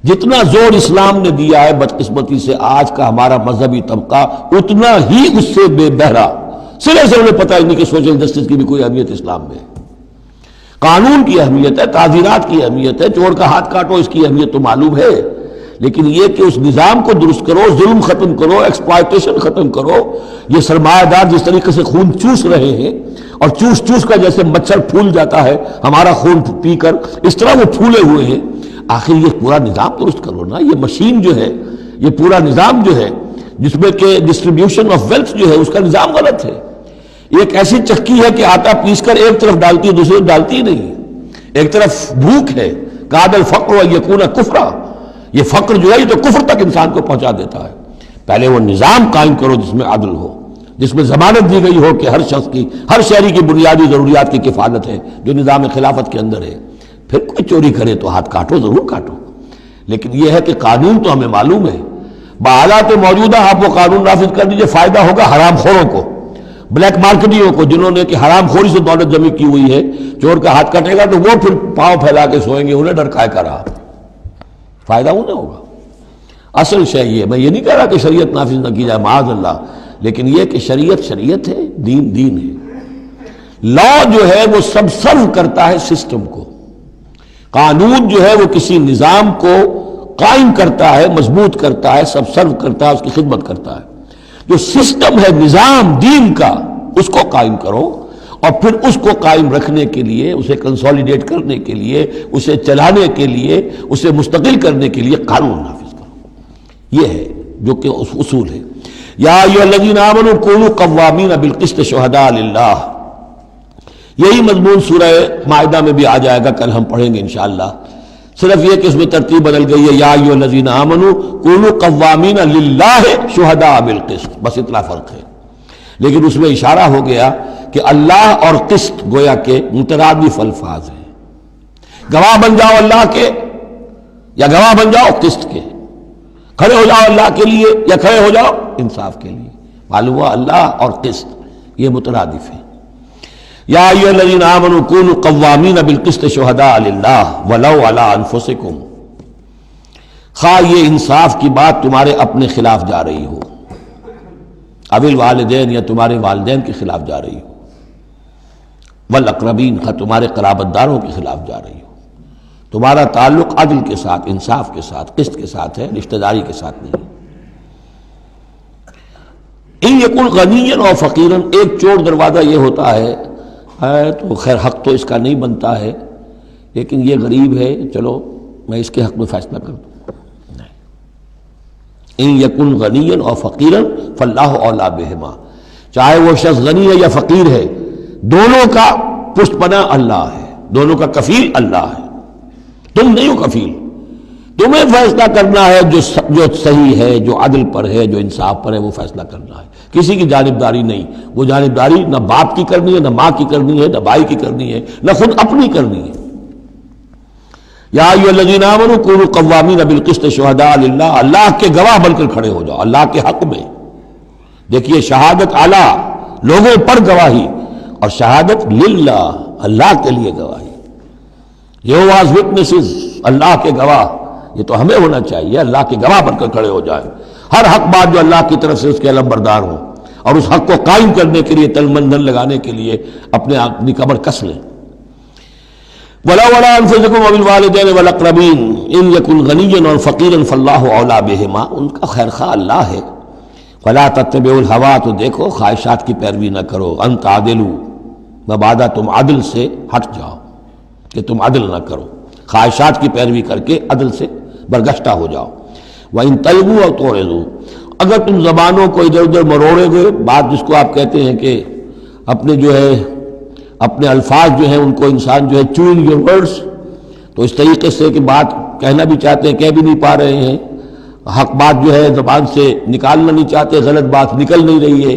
جتنا زور اسلام نے دیا ہے، بدقسمتی سے آج کا ہمارا مذہبی طبقہ اتنا ہی اس سے بے بہرا، سرے سے انہیں پتہ ہی نہیں کہ سوشل جسٹس کی بھی کوئی اہمیت اسلام میں ہے۔ قانون کی اہمیت ہے، تعزیرات کی اہمیت ہے، چور کا ہاتھ کاٹو اس کی اہمیت تو معلوم ہے، لیکن یہ کہ اس نظام کو درست کرو، ظلم ختم کرو، ایکسپلائٹیشن ختم کرو، یہ سرمایہ دار جس طریقے سے خون چوس رہے ہیں اور چوس چوس کا جیسے مچھر پھول جاتا ہے ہمارا خون پی کر، اس طرح وہ پھولے ہوئے ہیں، آخر یہ پورا نظام درست کرو نا۔ یہ مشین جو ہے، یہ پورا نظام جو ہے جس میں کہ ڈسٹریبیوشن آف ویلتھ جو ہے اس کا نظام غلط ہے۔ ایک ایسی چکی ہے کہ آٹا پیس کر ایک طرف ڈالتی ہے دوسری طرف ڈالتی ہی نہیں ہے، ایک طرف بھوک ہے، کاد الفقر ان یکون کفرا، یہ فقر جو ہے یہ تو کفر تک انسان کو پہنچا دیتا ہے۔ پہلے وہ نظام قائم کرو جس میں عدل ہو، جس میں ضمانت دی گئی ہو کہ ہر شخص کی، ہر شہری کی بنیادی ضروریات کی کفالت ہے جو نظام خلافت کے اندر ہے۔ پھر کوئی چوری کرے تو ہاتھ کاٹو، ضرور کاٹو، لیکن یہ ہے کہ قانون تو ہمیں معلوم ہے، بحالات موجودہ آپ وہ قانون نافذ کر دیجئے، فائدہ ہوگا حرام خوروں کو، بلیک مارکیٹیوں کو، جنہوں نے کہ حرام خوری سے دولت جمع کی ہوئی ہے۔ چور کا ہاتھ کٹے گا تو وہ پھر پاؤں پھیلا کے سوئیں گے، انہیں ڈر کائے کرا، فائدہ انہیں ہوگا۔ اصل شے یہ، میں یہ نہیں کہہ رہا کہ شریعت نافذ نہ کی جائے، معاذ اللہ، لیکن یہ کہ شریعت شریعت ہے، دین دین ہے۔ لا جو ہے وہ سب سرو کرتا ہے سسٹم کو، قانون جو ہے وہ کسی نظام کو قائم کرتا ہے، مضبوط کرتا ہے، سب سرو کرتا ہے، اس کی خدمت کرتا ہے۔ جو سسٹم ہے نظام دین کا، اس کو قائم کرو، اور پھر اس کو قائم رکھنے کے لیے، اسے کنسولیڈیٹ کرنے کے لیے، اسے چلانے کے لیے، اسے مستقل کرنے کے لیے قانون نافذ کرو۔ یہ ہے جو کہ اصول ہے۔ یا ایھا الذین آمنوا کونوا قوامین بالقسط شہداء للہ، یہی مضمون سورہ مائدہ میں بھی آ جائے گا، کل ہم پڑھیں گے انشاءاللہ۔ صرف یہ کہ اس میں ترتیب بدل گئی ہے، یا ایھا الذین آمنوا کونوا قوامین للہ شہداء بالقسط، بس اتنا فرق ہے۔ لیکن اس میں اشارہ ہو گیا کہ اللہ اور قسط گویا کہ مترادف الفاظ ہیں، گواہ بن جاؤ اللہ کے یا گواہ بن جاؤ قسط کے۔ کھڑے ہو جاؤ اللہ کے لیے یا کھڑے ہو جاؤ انصاف کے لیے. معلوم ہوا اللہ اور قسط یہ مترادف ہیں. یا ایھا الذین آمنوا کونوا قوامین بالقسط شہداء للہ ولو علی انفسکم. خواہ یہ انصاف کی بات تمہارے اپنے خلاف جا رہی ہو، او الوالدین یا تمہارے والدین کے خلاف جا رہی ہو، والاقربین خواہ تمہارے قرابت داروں کے خلاف جا رہی ہو. تمہارا تعلق عدل کے ساتھ، انصاف کے ساتھ، قسط کے ساتھ ہے، رشتہ داری کے ساتھ نہیں. ان یکن غنیا اور فقیرا، ایک چور دروازہ یہ ہوتا ہے تو خیر حق تو اس کا نہیں بنتا ہے، لیکن یہ غریب ہے چلو میں اس کے حق میں فیصلہ کر دوں. ان یکن غنیا اور فقیرا فاللہ اولیٰ بہما. چاہے وہ شخص غنی ہے یا فقیر ہے، دونوں کا پشت پناہ اللہ ہے، دونوں کا کفیل اللہ ہے. تم نہیں ہو کفیل، تمہیں فیصلہ کرنا ہے جو صحیح ہے، جو عدل پر ہے، جو انصاف پر ہے، وہ فیصلہ کرنا ہے. کسی کی جانبداری نہیں. وہ جانبداری نہ باپ کی کرنی ہے، نہ ماں کی کرنی ہے، نہ بھائی کی کرنی ہے، نہ خود اپنی کرنی ہے. یا ایھا الذین آمنوا کونوا قوامین بالقسط شہداء للہ. اللہ کے گواہ بن کر کھڑے ہو جاؤ اللہ کے حق میں. دیکھیے شہادت اعلیٰ لوگوں پر گواہی، اور شہادت للہ اللہ کے لیے گواہی. یہوہاز وٹنسز اللہ کے گواہ، یہ تو ہمیں ہونا چاہیے اللہ کے گواہ بن کر کھڑے ہو جائیں. ہر حق بات جو اللہ کی طرف سے اس کے علم بردار ہوں، اور اس حق کو قائم کرنے کے لیے تن من دھن لگانے کے لیے اپنی کمر کس لیں. وَلَوْ عَلَىٰ أَنفُسِكُمْ وَبِالْوَالِدَيْنِ وَالْأَقْرَبِينَ إِن يَكُنْ غَنِيًّا أَوْ فَقِيرًا فَاللَّهُ أَوْلَىٰ بِهِمَا. ان کا خیر خواہ اللہ ہے. فَلَا تَتَّبِعُوا الْهَوَىٰ، تو دیکھو خواہشات کی پیروی نہ کرو. أَن تَعْدِلُوا، مبادہ تم عدل سے ہٹ جاؤ کہ تم عدل نہ کرو، خواہشات کی پیروی کر کے عدل سے برگشتہ ہو جاؤ. وَإِن تَلْوُوا أَوْ تُعْرِضُوا، اگر تم زبانوں کو ادھر ادھر مروڑے گے، بات جس کو آپ کہتے ہیں کہ اپنے جو ہے اپنے الفاظ جو ہیں ان کو انسان جو ہے چوئنگ یور ورڈز، تو اس طریقے سے کہ بات کہنا بھی چاہتے ہیں کہہ بھی نہیں پا رہے ہیں، حق بات جو ہے زبان سے نکالنا نہیں چاہتے، غلط بات نکل نہیں رہی ہے.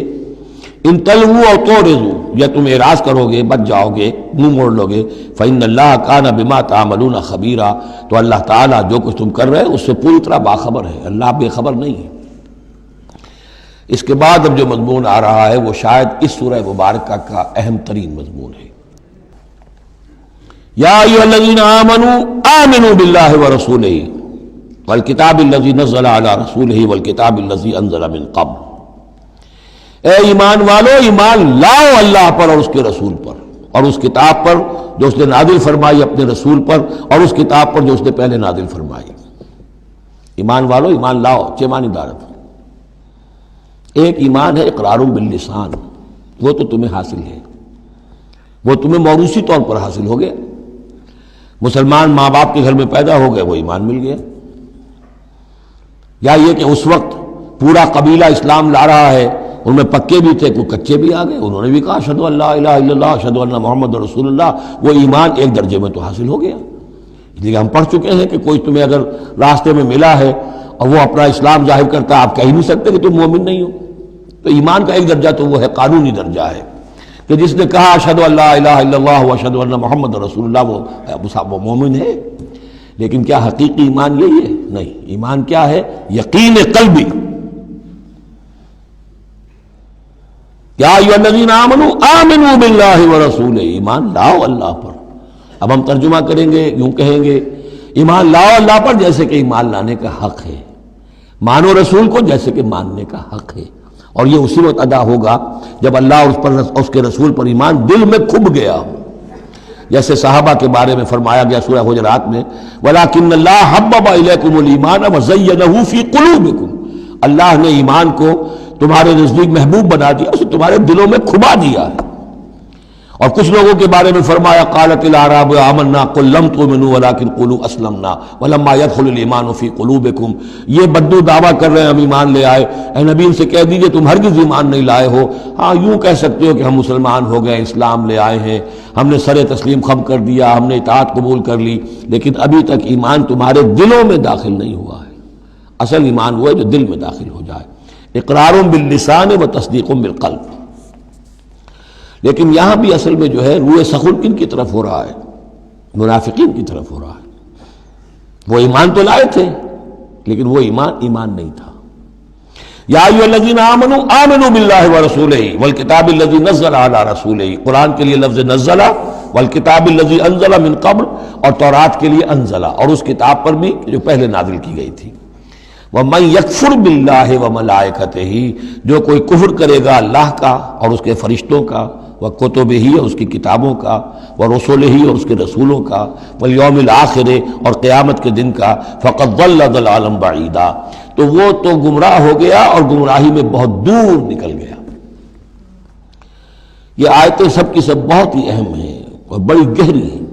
ان تلووا او تعرضوا، یا تم اعراض کرو گے، بچ جاؤ گے، منہ موڑ لو گے. فإن اللہ کان بما تعملون خبیرا، تو اللہ تعالیٰ جو کچھ تم کر رہے ہیں اس سے پوری طرح باخبر ہے، اللہ بے خبر نہیں ہے. اس کے بعد اب جو مضمون آ رہا ہے وہ شاید اس سورہ مبارکہ کا اہم ترین مضمون ہے. یا ایھا الذین آمنوا آمنوا باللہ ورسولہ والکتاب الذی نزل علی رسولہ والکتاب الذی انزل من قبل. اے ایمان والو، ایمان لاؤ اللہ پر اور اس کے رسول پر، اور اس کتاب پر جو اس نے نازل فرمائی اپنے رسول پر، اور اس کتاب پر جو اس نے پہلے نازل فرمائی. ایمان والو، ایمان لاؤ، چھ معنی دارت. ایک ایمان ہے اقرار باللسان، وہ تو تمہیں حاصل ہے، وہ تمہیں موروثی طور پر حاصل ہو گیا. مسلمان ماں باپ کے گھر میں پیدا ہو گئے، وہ ایمان مل گیا. یا یہ کہ اس وقت پورا قبیلہ اسلام لا رہا ہے، ان میں پکے بھی تھے، کوئی کچے بھی آ گئے، انہوں نے بھی کہا اشہد ان لا الہ الا اللہ اشہد ان محمد رسول اللہ. وہ ایمان ایک درجے میں تو حاصل ہو گیا. اس لیے ہم پڑھ چکے ہیں کہ کوئی تمہیں اگر راستے میں ملا ہے اور وہ اپنا اسلام ظاہر کرتا، آپ کہہ نہیں سکتے کہ تم مومن نہیں ہو. تو ایمان کا ایک درجہ تو وہ ہے قانونی درجہ ہے کہ جس نے کہا اشہد ان لا الہ الا اللہ واشہد ان محمد رسول اللہ، وہ مومن ہے. لیکن کیا حقیقی ایمان یہی ہے؟ نہیں. ایمان کیا ہے؟ یقین قلبی. یا ایھا الذین آمنوا آمنوا باللہ ورسولہ، ایمان لاؤ اللہ پر. اب ہم ترجمہ کریں گے، یوں کہیں گے ایمان لاؤ اللہ پر جیسے کہ ایمان لانے کا حق ہے، مانو رسول کو جیسے کہ ماننے کا حق ہے. اور یہ اسی وقت ادا ہوگا جب اللہ اور اس کے رسول پر ایمان دل میں کھب گیا ہو. جیسے صحابہ کے بارے میں فرمایا گیا سورہ حجرات میں وَلَٰكِنَّ اللَّهَ حَبَّبَ إِلَيْكُمُ الْإِيمَانَ وَزَيَّنَهُ فِي قُلُوبِكُمْ. اللہ نے ایمان کو تمہارے نزدیک محبوب بنا دیا، اسے تمہارے دلوں میں کھبا دیا ہے. اور کچھ لوگوں کے بارے میں فرمایا قالت الاعراب آمنا قل لم تؤمنوا ولكن قولوا اسلمنا ولما يدخل الايمان في قلوبكم. یہ بدو دعویٰ کر رہے ہیں ہم ایمان لے آئے. اے نبی ان سے کہہ دیجئے تم ہرگز ایمان نہیں لائے ہو. ہاں یوں کہہ سکتے ہو کہ ہم مسلمان ہو گئے، اسلام لے آئے ہیں، ہم نے سر تسلیم خم کر دیا، ہم نے اطاعت قبول کر لی، لیکن ابھی تک ایمان تمہارے دلوں میں داخل نہیں ہوا ہے. اصل ایمان وہ ہے جو دل میں داخل ہو جائے. اقرار باللسان و تصدیق بالقلب. لیکن یہاں بھی اصل میں جو ہے روئے سخن کن کی طرف ہو رہا ہے؟ منافقین کی طرف ہو رہا ہے. وہ ایمان تو لائے تھے لیکن وہ ایمان نہیں تھا۔ یا ایھا الذین آمنوا آمنوا باللہ ورسولہ والکتاب الذی نزل علی رسولہ، قرآن کے لیے لفظ نزل، والکتاب الذی انزل من قبل، اور تورات کے لیے انزل، اور اس کتاب پر بھی جو پہلے نازل کی گئی تھی۔ وَمَن يَكْفُرْ بِاللَّهِ وَمَلَائِكَتِهِ، جو کوئی کفر کرے گا اللہ کا اور اس کے فرشتوں کا، وَكُتُبِهِ اور اس کی کتابوں کا، وَرُسُلِهِ اور اس کے رسولوں کا، وَالْيَوْمِ الْآخِرِ اور قیامت کے دن کا، فَقَدْ ضَلَّ ضَلَالًا بَعِيدًا، تو وہ تو گمراہ ہو گیا اور گمراہی میں بہت دور نکل گیا۔ یہ آیتیں سب کی سب بہت ہی اہم ہیں اور بڑی گہری ہیں۔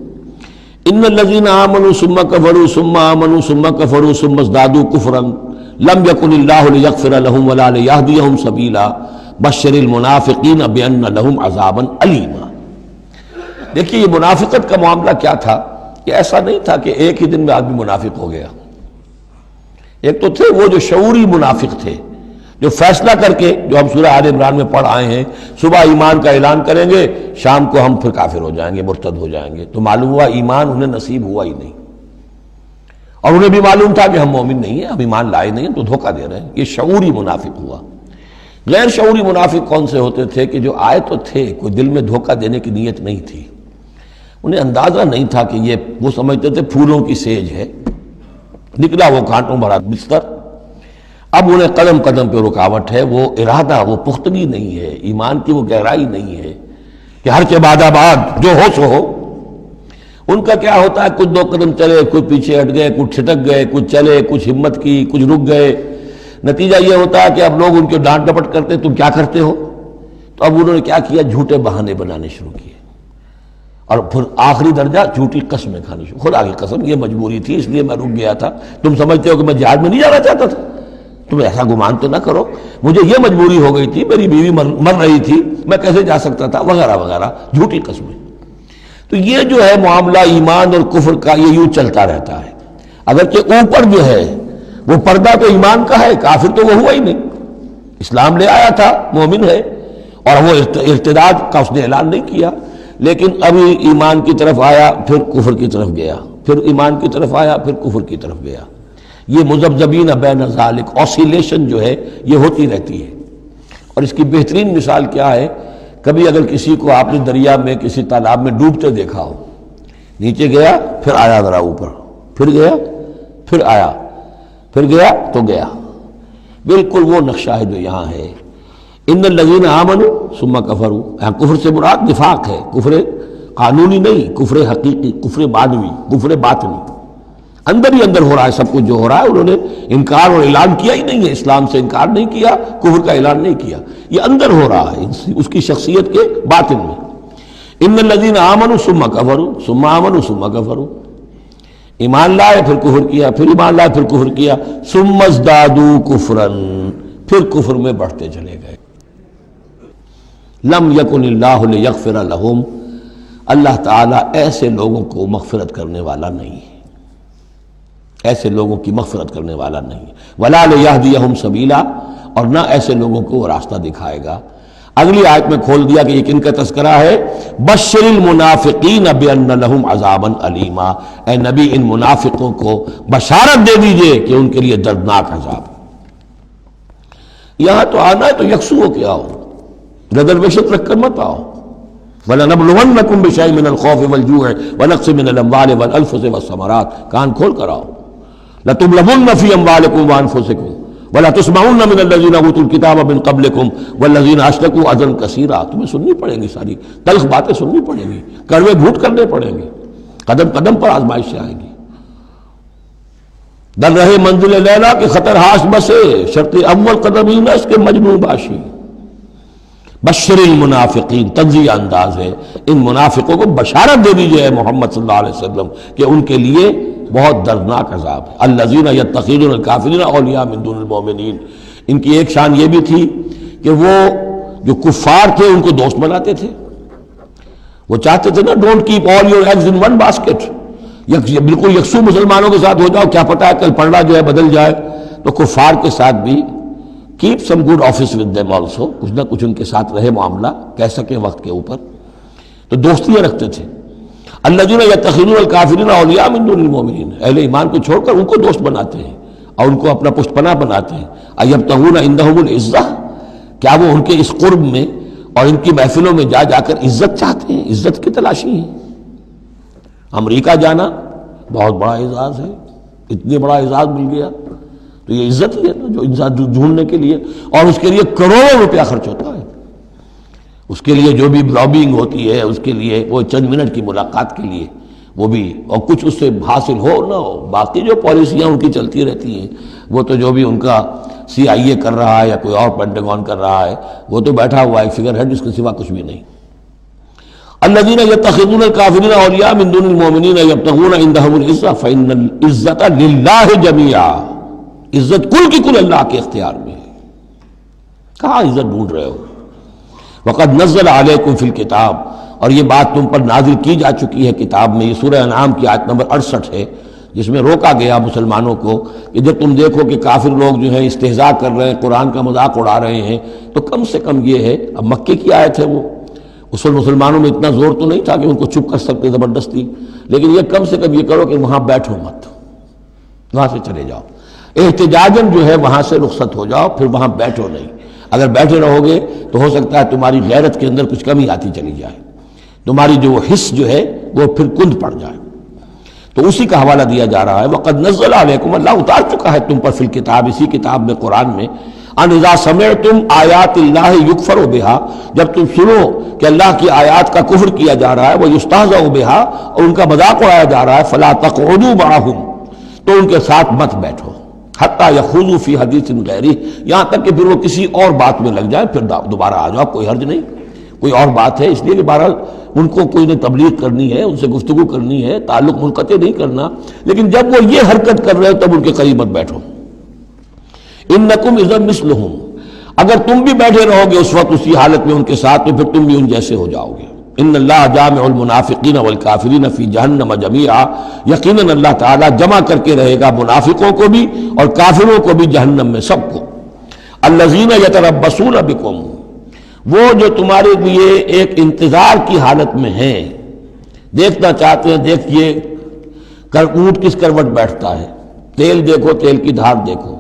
ان الذین آمنوا ثم کفروا ثم آمنوا ثم کفروا ثم ازدادوا کفرا لم یکن اللہ لیغفر لهم ولا لیہدیہم سبیلا بشر المنافقین بان لهم عذابا الیما۔ دیکھیے یہ منافقت کا معاملہ کیا تھا، یہ ایسا نہیں تھا کہ ایک ہی دن میں آدمی منافق ہو گیا۔ ایک تو تھے وہ جو شعوری منافق تھے، جو فیصلہ کر کے، جو ہم سورہ آل عمران میں پڑھ آئے ہیں، صبح ایمان کا اعلان کریں گے، شام کو ہم پھر کافر ہو جائیں گے، مرتد ہو جائیں گے، تو معلوم ہوا ایمان انہیں نصیب ہوا ہی نہیں، اور انہیں بھی معلوم تھا کہ ہم مومن نہیں ہیں، ہم ایمان لائے نہیں ہیں، تو دھوکہ دے رہے ہیں۔ یہ شعوری منافق ہوا۔ غیر شعوری منافق کون سے ہوتے تھے کہ جو آئے تو تھے، کوئی دل میں دھوکہ دینے کی نیت نہیں تھی، انہیں اندازہ نہیں تھا کہ یہ، وہ سمجھتے تھے پھولوں کی سیج ہے، نکلا وہ کانٹوں بھرا بستر۔ اب انہیں قدم قدم پہ رکاوٹ ہے، وہ ارادہ، وہ پختگی نہیں ہے، ایمان کی وہ گہرائی نہیں ہے کہ ہر کے بعد آباد جو ہو سو ہو۔ ان کا کیا ہوتا ہے، کچھ دو قدم چلے، کچھ پیچھے ہٹ گئے، کچھ چھٹک گئے، کچھ چلے، کچھ ہمت کی، کچھ رک گئے۔ نتیجہ یہ ہوتا ہے کہ اب لوگ ان کے ڈانٹ ڈپٹ کرتے، تم کیا کرتے ہو؟ تو اب انہوں نے کیا کیا، جھوٹے بہانے بنانے شروع کیے، اور پھر آخری درجہ جھوٹی قسمیں کھانی شروع۔ خدا کی قسم یہ مجبوری تھی، اس لیے میں رک گیا تھا، تم سمجھتے ہو کہ میں جہاد میں نہیں جانا چاہتا تھا، تم ایسا گمان تو نہ کرو، مجھے یہ مجبوری ہو گئی تھی، میری بیوی مر رہی تھی، میں کیسے جا سکتا تھا، وغیرہ وغیرہ، جھوٹی قسمیں۔ تو یہ جو ہے معاملہ ایمان اور کفر کا، یہ یوں چلتا رہتا ہے۔ اگرچہ اوپر جو ہے وہ پردہ تو ایمان کا ہے، کافر تو وہ ہوا ہی نہیں، اسلام لے آیا تھا، مومن ہے، اور وہ ارتداد کا اس نے اعلان نہیں کیا، لیکن ابھی ایمان کی طرف آیا، پھر کفر کی طرف گیا، پھر ایمان کی طرف آیا، پھر کفر کی طرف گیا۔ یہ مذبذبین بین ذالک، اوسیلیشن جو ہے یہ ہوتی رہتی ہے۔ اور اس کی بہترین مثال کیا ہے، کبھی اگر کسی کو آپ نے دریا میں، کسی تالاب میں ڈوبتے دیکھا ہو، نیچے گیا پھر آیا ذرا اوپر، پھر گیا پھر آیا، پھر گیا تو گیا، بالکل وہ نقشہ ہے جو یہاں ہے۔ ان الذین آمنوا ثم کفروا، یہاں کفر سے مراد نفاق ہے، کفر قانونی نہیں، کفر حقیقی، کفر معنوی، کفر باطنی، اندر ہی اندر ہو رہا ہے سب کچھ جو ہو رہا ہے۔ انہوں نے انکار اور اعلان کیا ہی نہیں ہے، اسلام سے انکار نہیں کیا، کفر کا اعلان نہیں کیا، یہ اندر ہو رہا ہے اس کی شخصیت کے باطن میں۔ ان الذین آمنوا ثم کفروا ثم آمنوا ثم کفروا، ایمان لائے پھر کفر کیا، پھر ایمان لائے پھر کفر کیا، ثم ازدادوا کفرا، پھر کفر میں بڑھتے چلے گئے۔ لم یکن اللہ لیغفر لہم، اللہ تعالیٰ ایسے لوگوں کو مغفرت کرنے والا نہیں ہے، ایسے لوگوں کی مغفرت کرنے والا نہیں ہے، ولا لیہدیہم سبیلا، اور نہ ایسے لوگوں کو وہ راستہ دکھائے گا۔ اگلی آیت میں کھول دیا کہ یہ کن کا تذکرہ ہے، بشر المنافقین بان لہم عذابا علیما، اے نبی ان منافقوں کو بشارت دے دیجئے کہ ان کے لیے دردناک عذاب۔ یہاں تو آنا ہے تو یکسو ہو کے آؤ، ریزرویشن رکھ کر مت آؤ۔ وَلَنَبْلُوَنَّكُمْ بِشَيْءٍ مِّنَ الْخَوْفِ وَالْجُوعِ وَنَقْصٍ مِّنَ الْأَمْوَالِ وَالْأَنفُسِ وَالثَّمَرَاتِ، کان کھول کر آؤ۔ لَتُبْلَوُنَّ فِي أَمْوَالِكُمْ وَأَنفُسِكُمْ وَلَتُسْمَعُنَّ مِنَ الَّذِينَ أُوتُوا الْكِتَابَ مِن قَبْلِكُمْ وَالَّذِينَ أَشْرَكُوا أَذًى كَثِيرًا، تمہیں سننی پڑیں گی، ساری تلخ باتیں سننی پڑیں گی، کڑوے گھونٹ کرنے پڑیں گے، قدم قدم پر آزمائشیں آئیں گی۔ در رہے منزل لیلا کے خطر ہاش بسے، شرط اول قدم ہی نہ اس کے مجنون باشی۔ بشر المنافقین، تنزیہ انداز ہے، ان منافقوں کو بشارت دے دیجئے محمد صلی اللہ علیہ وسلم کہ ان کے لیے بہت دردناک عذاب ہے۔ الذین یتخذون الکافرین اولیاء من دون المؤمنین، ان کی ایک شان یہ بھی تھی کہ وہ جو کفار تھے ان کو دوست بناتے تھے، وہ چاہتے تھے نا don't keep all your eggs in one basket, بالکل یکسو مسلمانوں کے ساتھ ہو جاؤ، کیا پتہ ہے کل پلڑا جو ہے بدل جائے، تو کفار کے ساتھ بھی keep some good office with them also, کچھ نہ کچھ ان کے ساتھ رہے معاملہ، کہہ سکے وقت کے اوپر، تو دوستیاں رکھتے تھے۔ الذین یتخذون الکافرین اولیاء من دون المؤمنین، اہل ایمان کو چھوڑ کر ان کو دوست بناتے ہیں، اور ان کو اپنا پشت پناہ بناتے ہیں. ایبتغون عندہم العزہ، کیا وہ ان کے اس قرب میں اور ان کی محفلوں میں جا جا کر عزت چاہتے ہیں؟ عزت کی تلاشی ہے. امریکہ جانا بہت بڑا اعزاز ہے، اتنے بڑا اعزاز مل گیا تو یہ عزت ہی ہے نا، جو انسان ڈھونڈنے کے لیے، اور اس کے لیے کروڑوں روپیہ خرچ ہوتا ہے. اس کے لیے جو بھی لابینگ ہوتی ہے، اس کے لیے وہ چند منٹ کی ملاقات کے لیے وہ بھی، اور کچھ اس سے حاصل ہو نہ ہو، باقی جو پالیسیاں ان کی چلتی رہتی ہیں وہ تو جو بھی ان کا CIA کر رہا ہے یا کوئی اور پینٹاگون کر رہا ہے، وہ تو بیٹھا ہوا ہے فگر ہیڈ، اس کے سوا کچھ بھی نہیں. الذین یتخذون الکافرین اولیاء من دون المؤمنین یبتغون عندہم العزہ فإن العزۃ للہ جمیعا، عزت کل کی کل اللہ کے اختیار میں ہے. کہاں عزت ڈھونڈ رہے ہو؟ وقد نزل علیکم فی الکتاب، اور یہ بات تم پر نازل کی جا چکی ہے کتاب میں. یہ سورہ انعام کی آیت نمبر 68 ہے، جس میں روکا گیا مسلمانوں کو کہ جب تم دیکھو کہ کافر لوگ جو ہیں استہزاء کر رہے ہیں، قرآن کا مذاق اڑا رہے ہیں، تو کم سے کم یہ ہے، اب مکے کی آیت ہے وہ، اس وقت مسلمانوں میں اتنا زور تو نہیں تھا کہ ان کو چپ کر سکتے زبردستی، لیکن یہ کم سے کم یہ کرو کہ وہاں بیٹھو مت، وہاں سے چلے جاؤ، احتجاجاً جو ہے وہاں سے رخصت ہو جاؤ، پھر وہاں بیٹھو نہیں. اگر بیٹھے رہو گے تو ہو سکتا ہے تمہاری غیرت کے اندر کچھ کمی آتی چلی جائے، تمہاری جو حس جو ہے وہ پھر کند پڑ جائے. تو اسی کا حوالہ دیا جا رہا ہے. وقد نزل علیکم، اللہ اتار چکا ہے تم پر فی الکتاب، اسی کتاب میں قرآن میں، ان اذا سمعتم آیات اللہ یکفر بہا، جب تم سنو کہ اللہ کی آیات کا کفر کیا جا رہا ہے، وہ یستہزأ بہا، اور ان کا مذاق اڑایا جا رہا ہے، فلا تقعدوا معہم، تو ان کے ساتھ مت بیٹھو، حتی یخوضوا فی حدیث غیرہ، یہاں تک کہ پھر وہ کسی اور بات میں لگ جائیں، پھر دوبارہ آ جاؤ، کوئی حرج نہیں، کوئی اور بات ہے. اس لیے کہ بہرحال ان کو کوئی نے تبلیغ کرنی ہے، ان سے گفتگو کرنی ہے، تعلق منقطع نہیں کرنا، لیکن جب وہ یہ حرکت کر رہے ہو تب ان کے قریب مت بیٹھو. انکم اذا مثلہم، اگر تم بھی بیٹھے رہو گے اس وقت اسی حالت میں ان کے ساتھ، تو پھر تم بھی ان جیسے ہو جاؤ گے. ان اللہ جامع المنافقین والکافرین فی جہنم جمیعا، یقیناً اللہ تعالیٰ جمع کر کے رہے گا منافقوں کو بھی اور کافروں کو بھی جہنم میں، سب کو. الذین یتربصون بکم، وہ جو تمہارے لیے ایک انتظار کی حالت میں ہیں، دیکھنا چاہتے ہیں، دیکھیے اونٹ کس کروٹ بیٹھتا ہے، تیل دیکھو، تیل کی دھار دیکھو.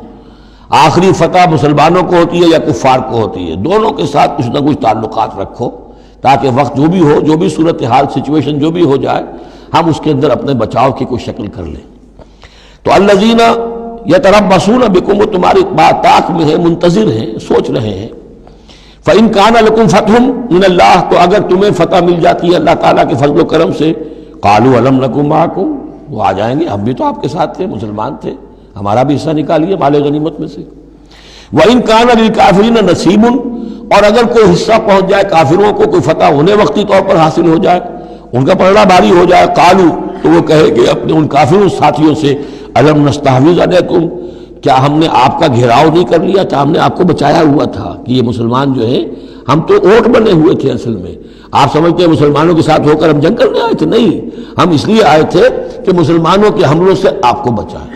آخری فتح مسلمانوں کو ہوتی ہے یا کفار کو ہوتی ہے؟ دونوں کے ساتھ کچھ نہ کچھ تعلقات رکھو، تاکہ وقت جو بھی ہو، جو بھی صورتحال سچویشن جو بھی ہو جائے، ہم اس کے اندر اپنے بچاؤ کی کوئی شکل کر لیں. تو الذین یتربصون بکم، وہ تمہاری بات طاق میں ہے، منتظر ہیں، سوچ رہے ہیں. فَإِن كَانَ لَكُمْ فَتْحٌ مِّنَ اللَّهِ، تو اگر تمہیں فتح مل جاتی ہے اللہ تعالیٰ کے فضل و کرم سے، قَالُوا أَلَمْ نَكُن مَّعَكُمْ، وہ آ جائیں گے، ہم بھی تو آپ کے ساتھ تھے، مسلمان تھے، ہمارا بھی حصہ نکالیے مال غنیمت میں سے. وَإِن كَانَ لِلْكَافِرِينَ نَصِيبٌ، اور اگر کوئی حصہ پہنچ جائے کافروں کو، کوئی فتح انہیں وقتی طور پر حاصل ہو جائے، ان کا پلڑا بھاری ہو جائے، قالوا، تو وہ کہے کہ اپنے ان کافروں ساتھیوں سے، أَلَمْ نَسْتَحْوِذْ عَلَيْكُمْ، کیا ہم نے آپ کا گھیراؤ نہیں کر لیا تھا؟ ہم نے آپ کو بچایا ہوا تھا کہ یہ مسلمان جو ہے، ہم تو اوٹ بنے ہوئے تھے اصل میں. آپ سمجھتے ہیں مسلمانوں کے ساتھ ہو کر ہم جنگ کرنے آئے تھے؟ نہیں، ہم اس لیے آئے تھے کہ مسلمانوں کے حملوں سے آپ کو بچائیں.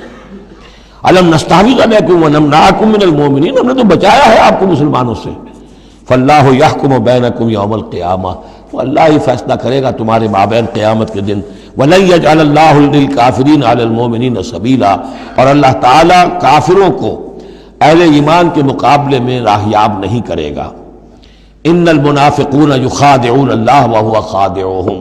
أَلَمْ نَسْتَحْوِذْ عَلَيْكُمْ وَنَمْنَعْكُمْ مِنَ الْمُؤْمِنِينَ، ہم نے تو بچایا ہے آپ کو مسلمانوں سے. فَاللَّهُ يَحْكُمُ بَيْنَكُمْ يَوْمَ الْقِيَامَةِ، تو اللہ ہی فیصلہ کرے گا تمہارے مابین قیامت کے دن. وَلَن يَجْعَلَ اللَّهُ لِلْكَافِرِينَ عَلَى الْمُؤْمِنِينَ سَبِيلًا، اور اللہ تعالیٰ کافروں کو اہل ایمان کے مقابلے میں راہیاب نہیں کرے گا. ان المنافقون یخادعون اللہ وهو خادعهم،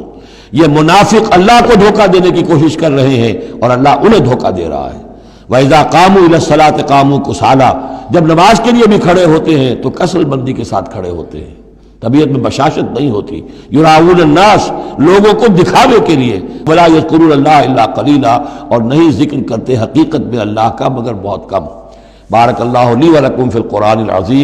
یہ منافق اللہ کو دھوکہ دینے کی کوشش کر رہے ہیں اور اللہ انہیں دھوکہ دے رہا ہے. وَإِذَا قَامُوا إِلَى الصَّلَاةِ قَامُوا كُسَالَىٰ، جب نماز کے لیے بھی کھڑے ہوتے ہیں تو کسل بندی کے ساتھ کھڑے ہوتے ہیں، طبیعت میں بشاشت نہیں ہوتی. یراؤون الناس، لوگوں کو دکھاوے کے لیے. وَلَا يَذْكُرُونَ اللَّهَ إِلَّا قَلِيلًا، اور نہیں ذکر کرتے حقیقت میں اللہ کا مگر بہت کم. بارک اللہ لی و لکم فی القرآن العظیم.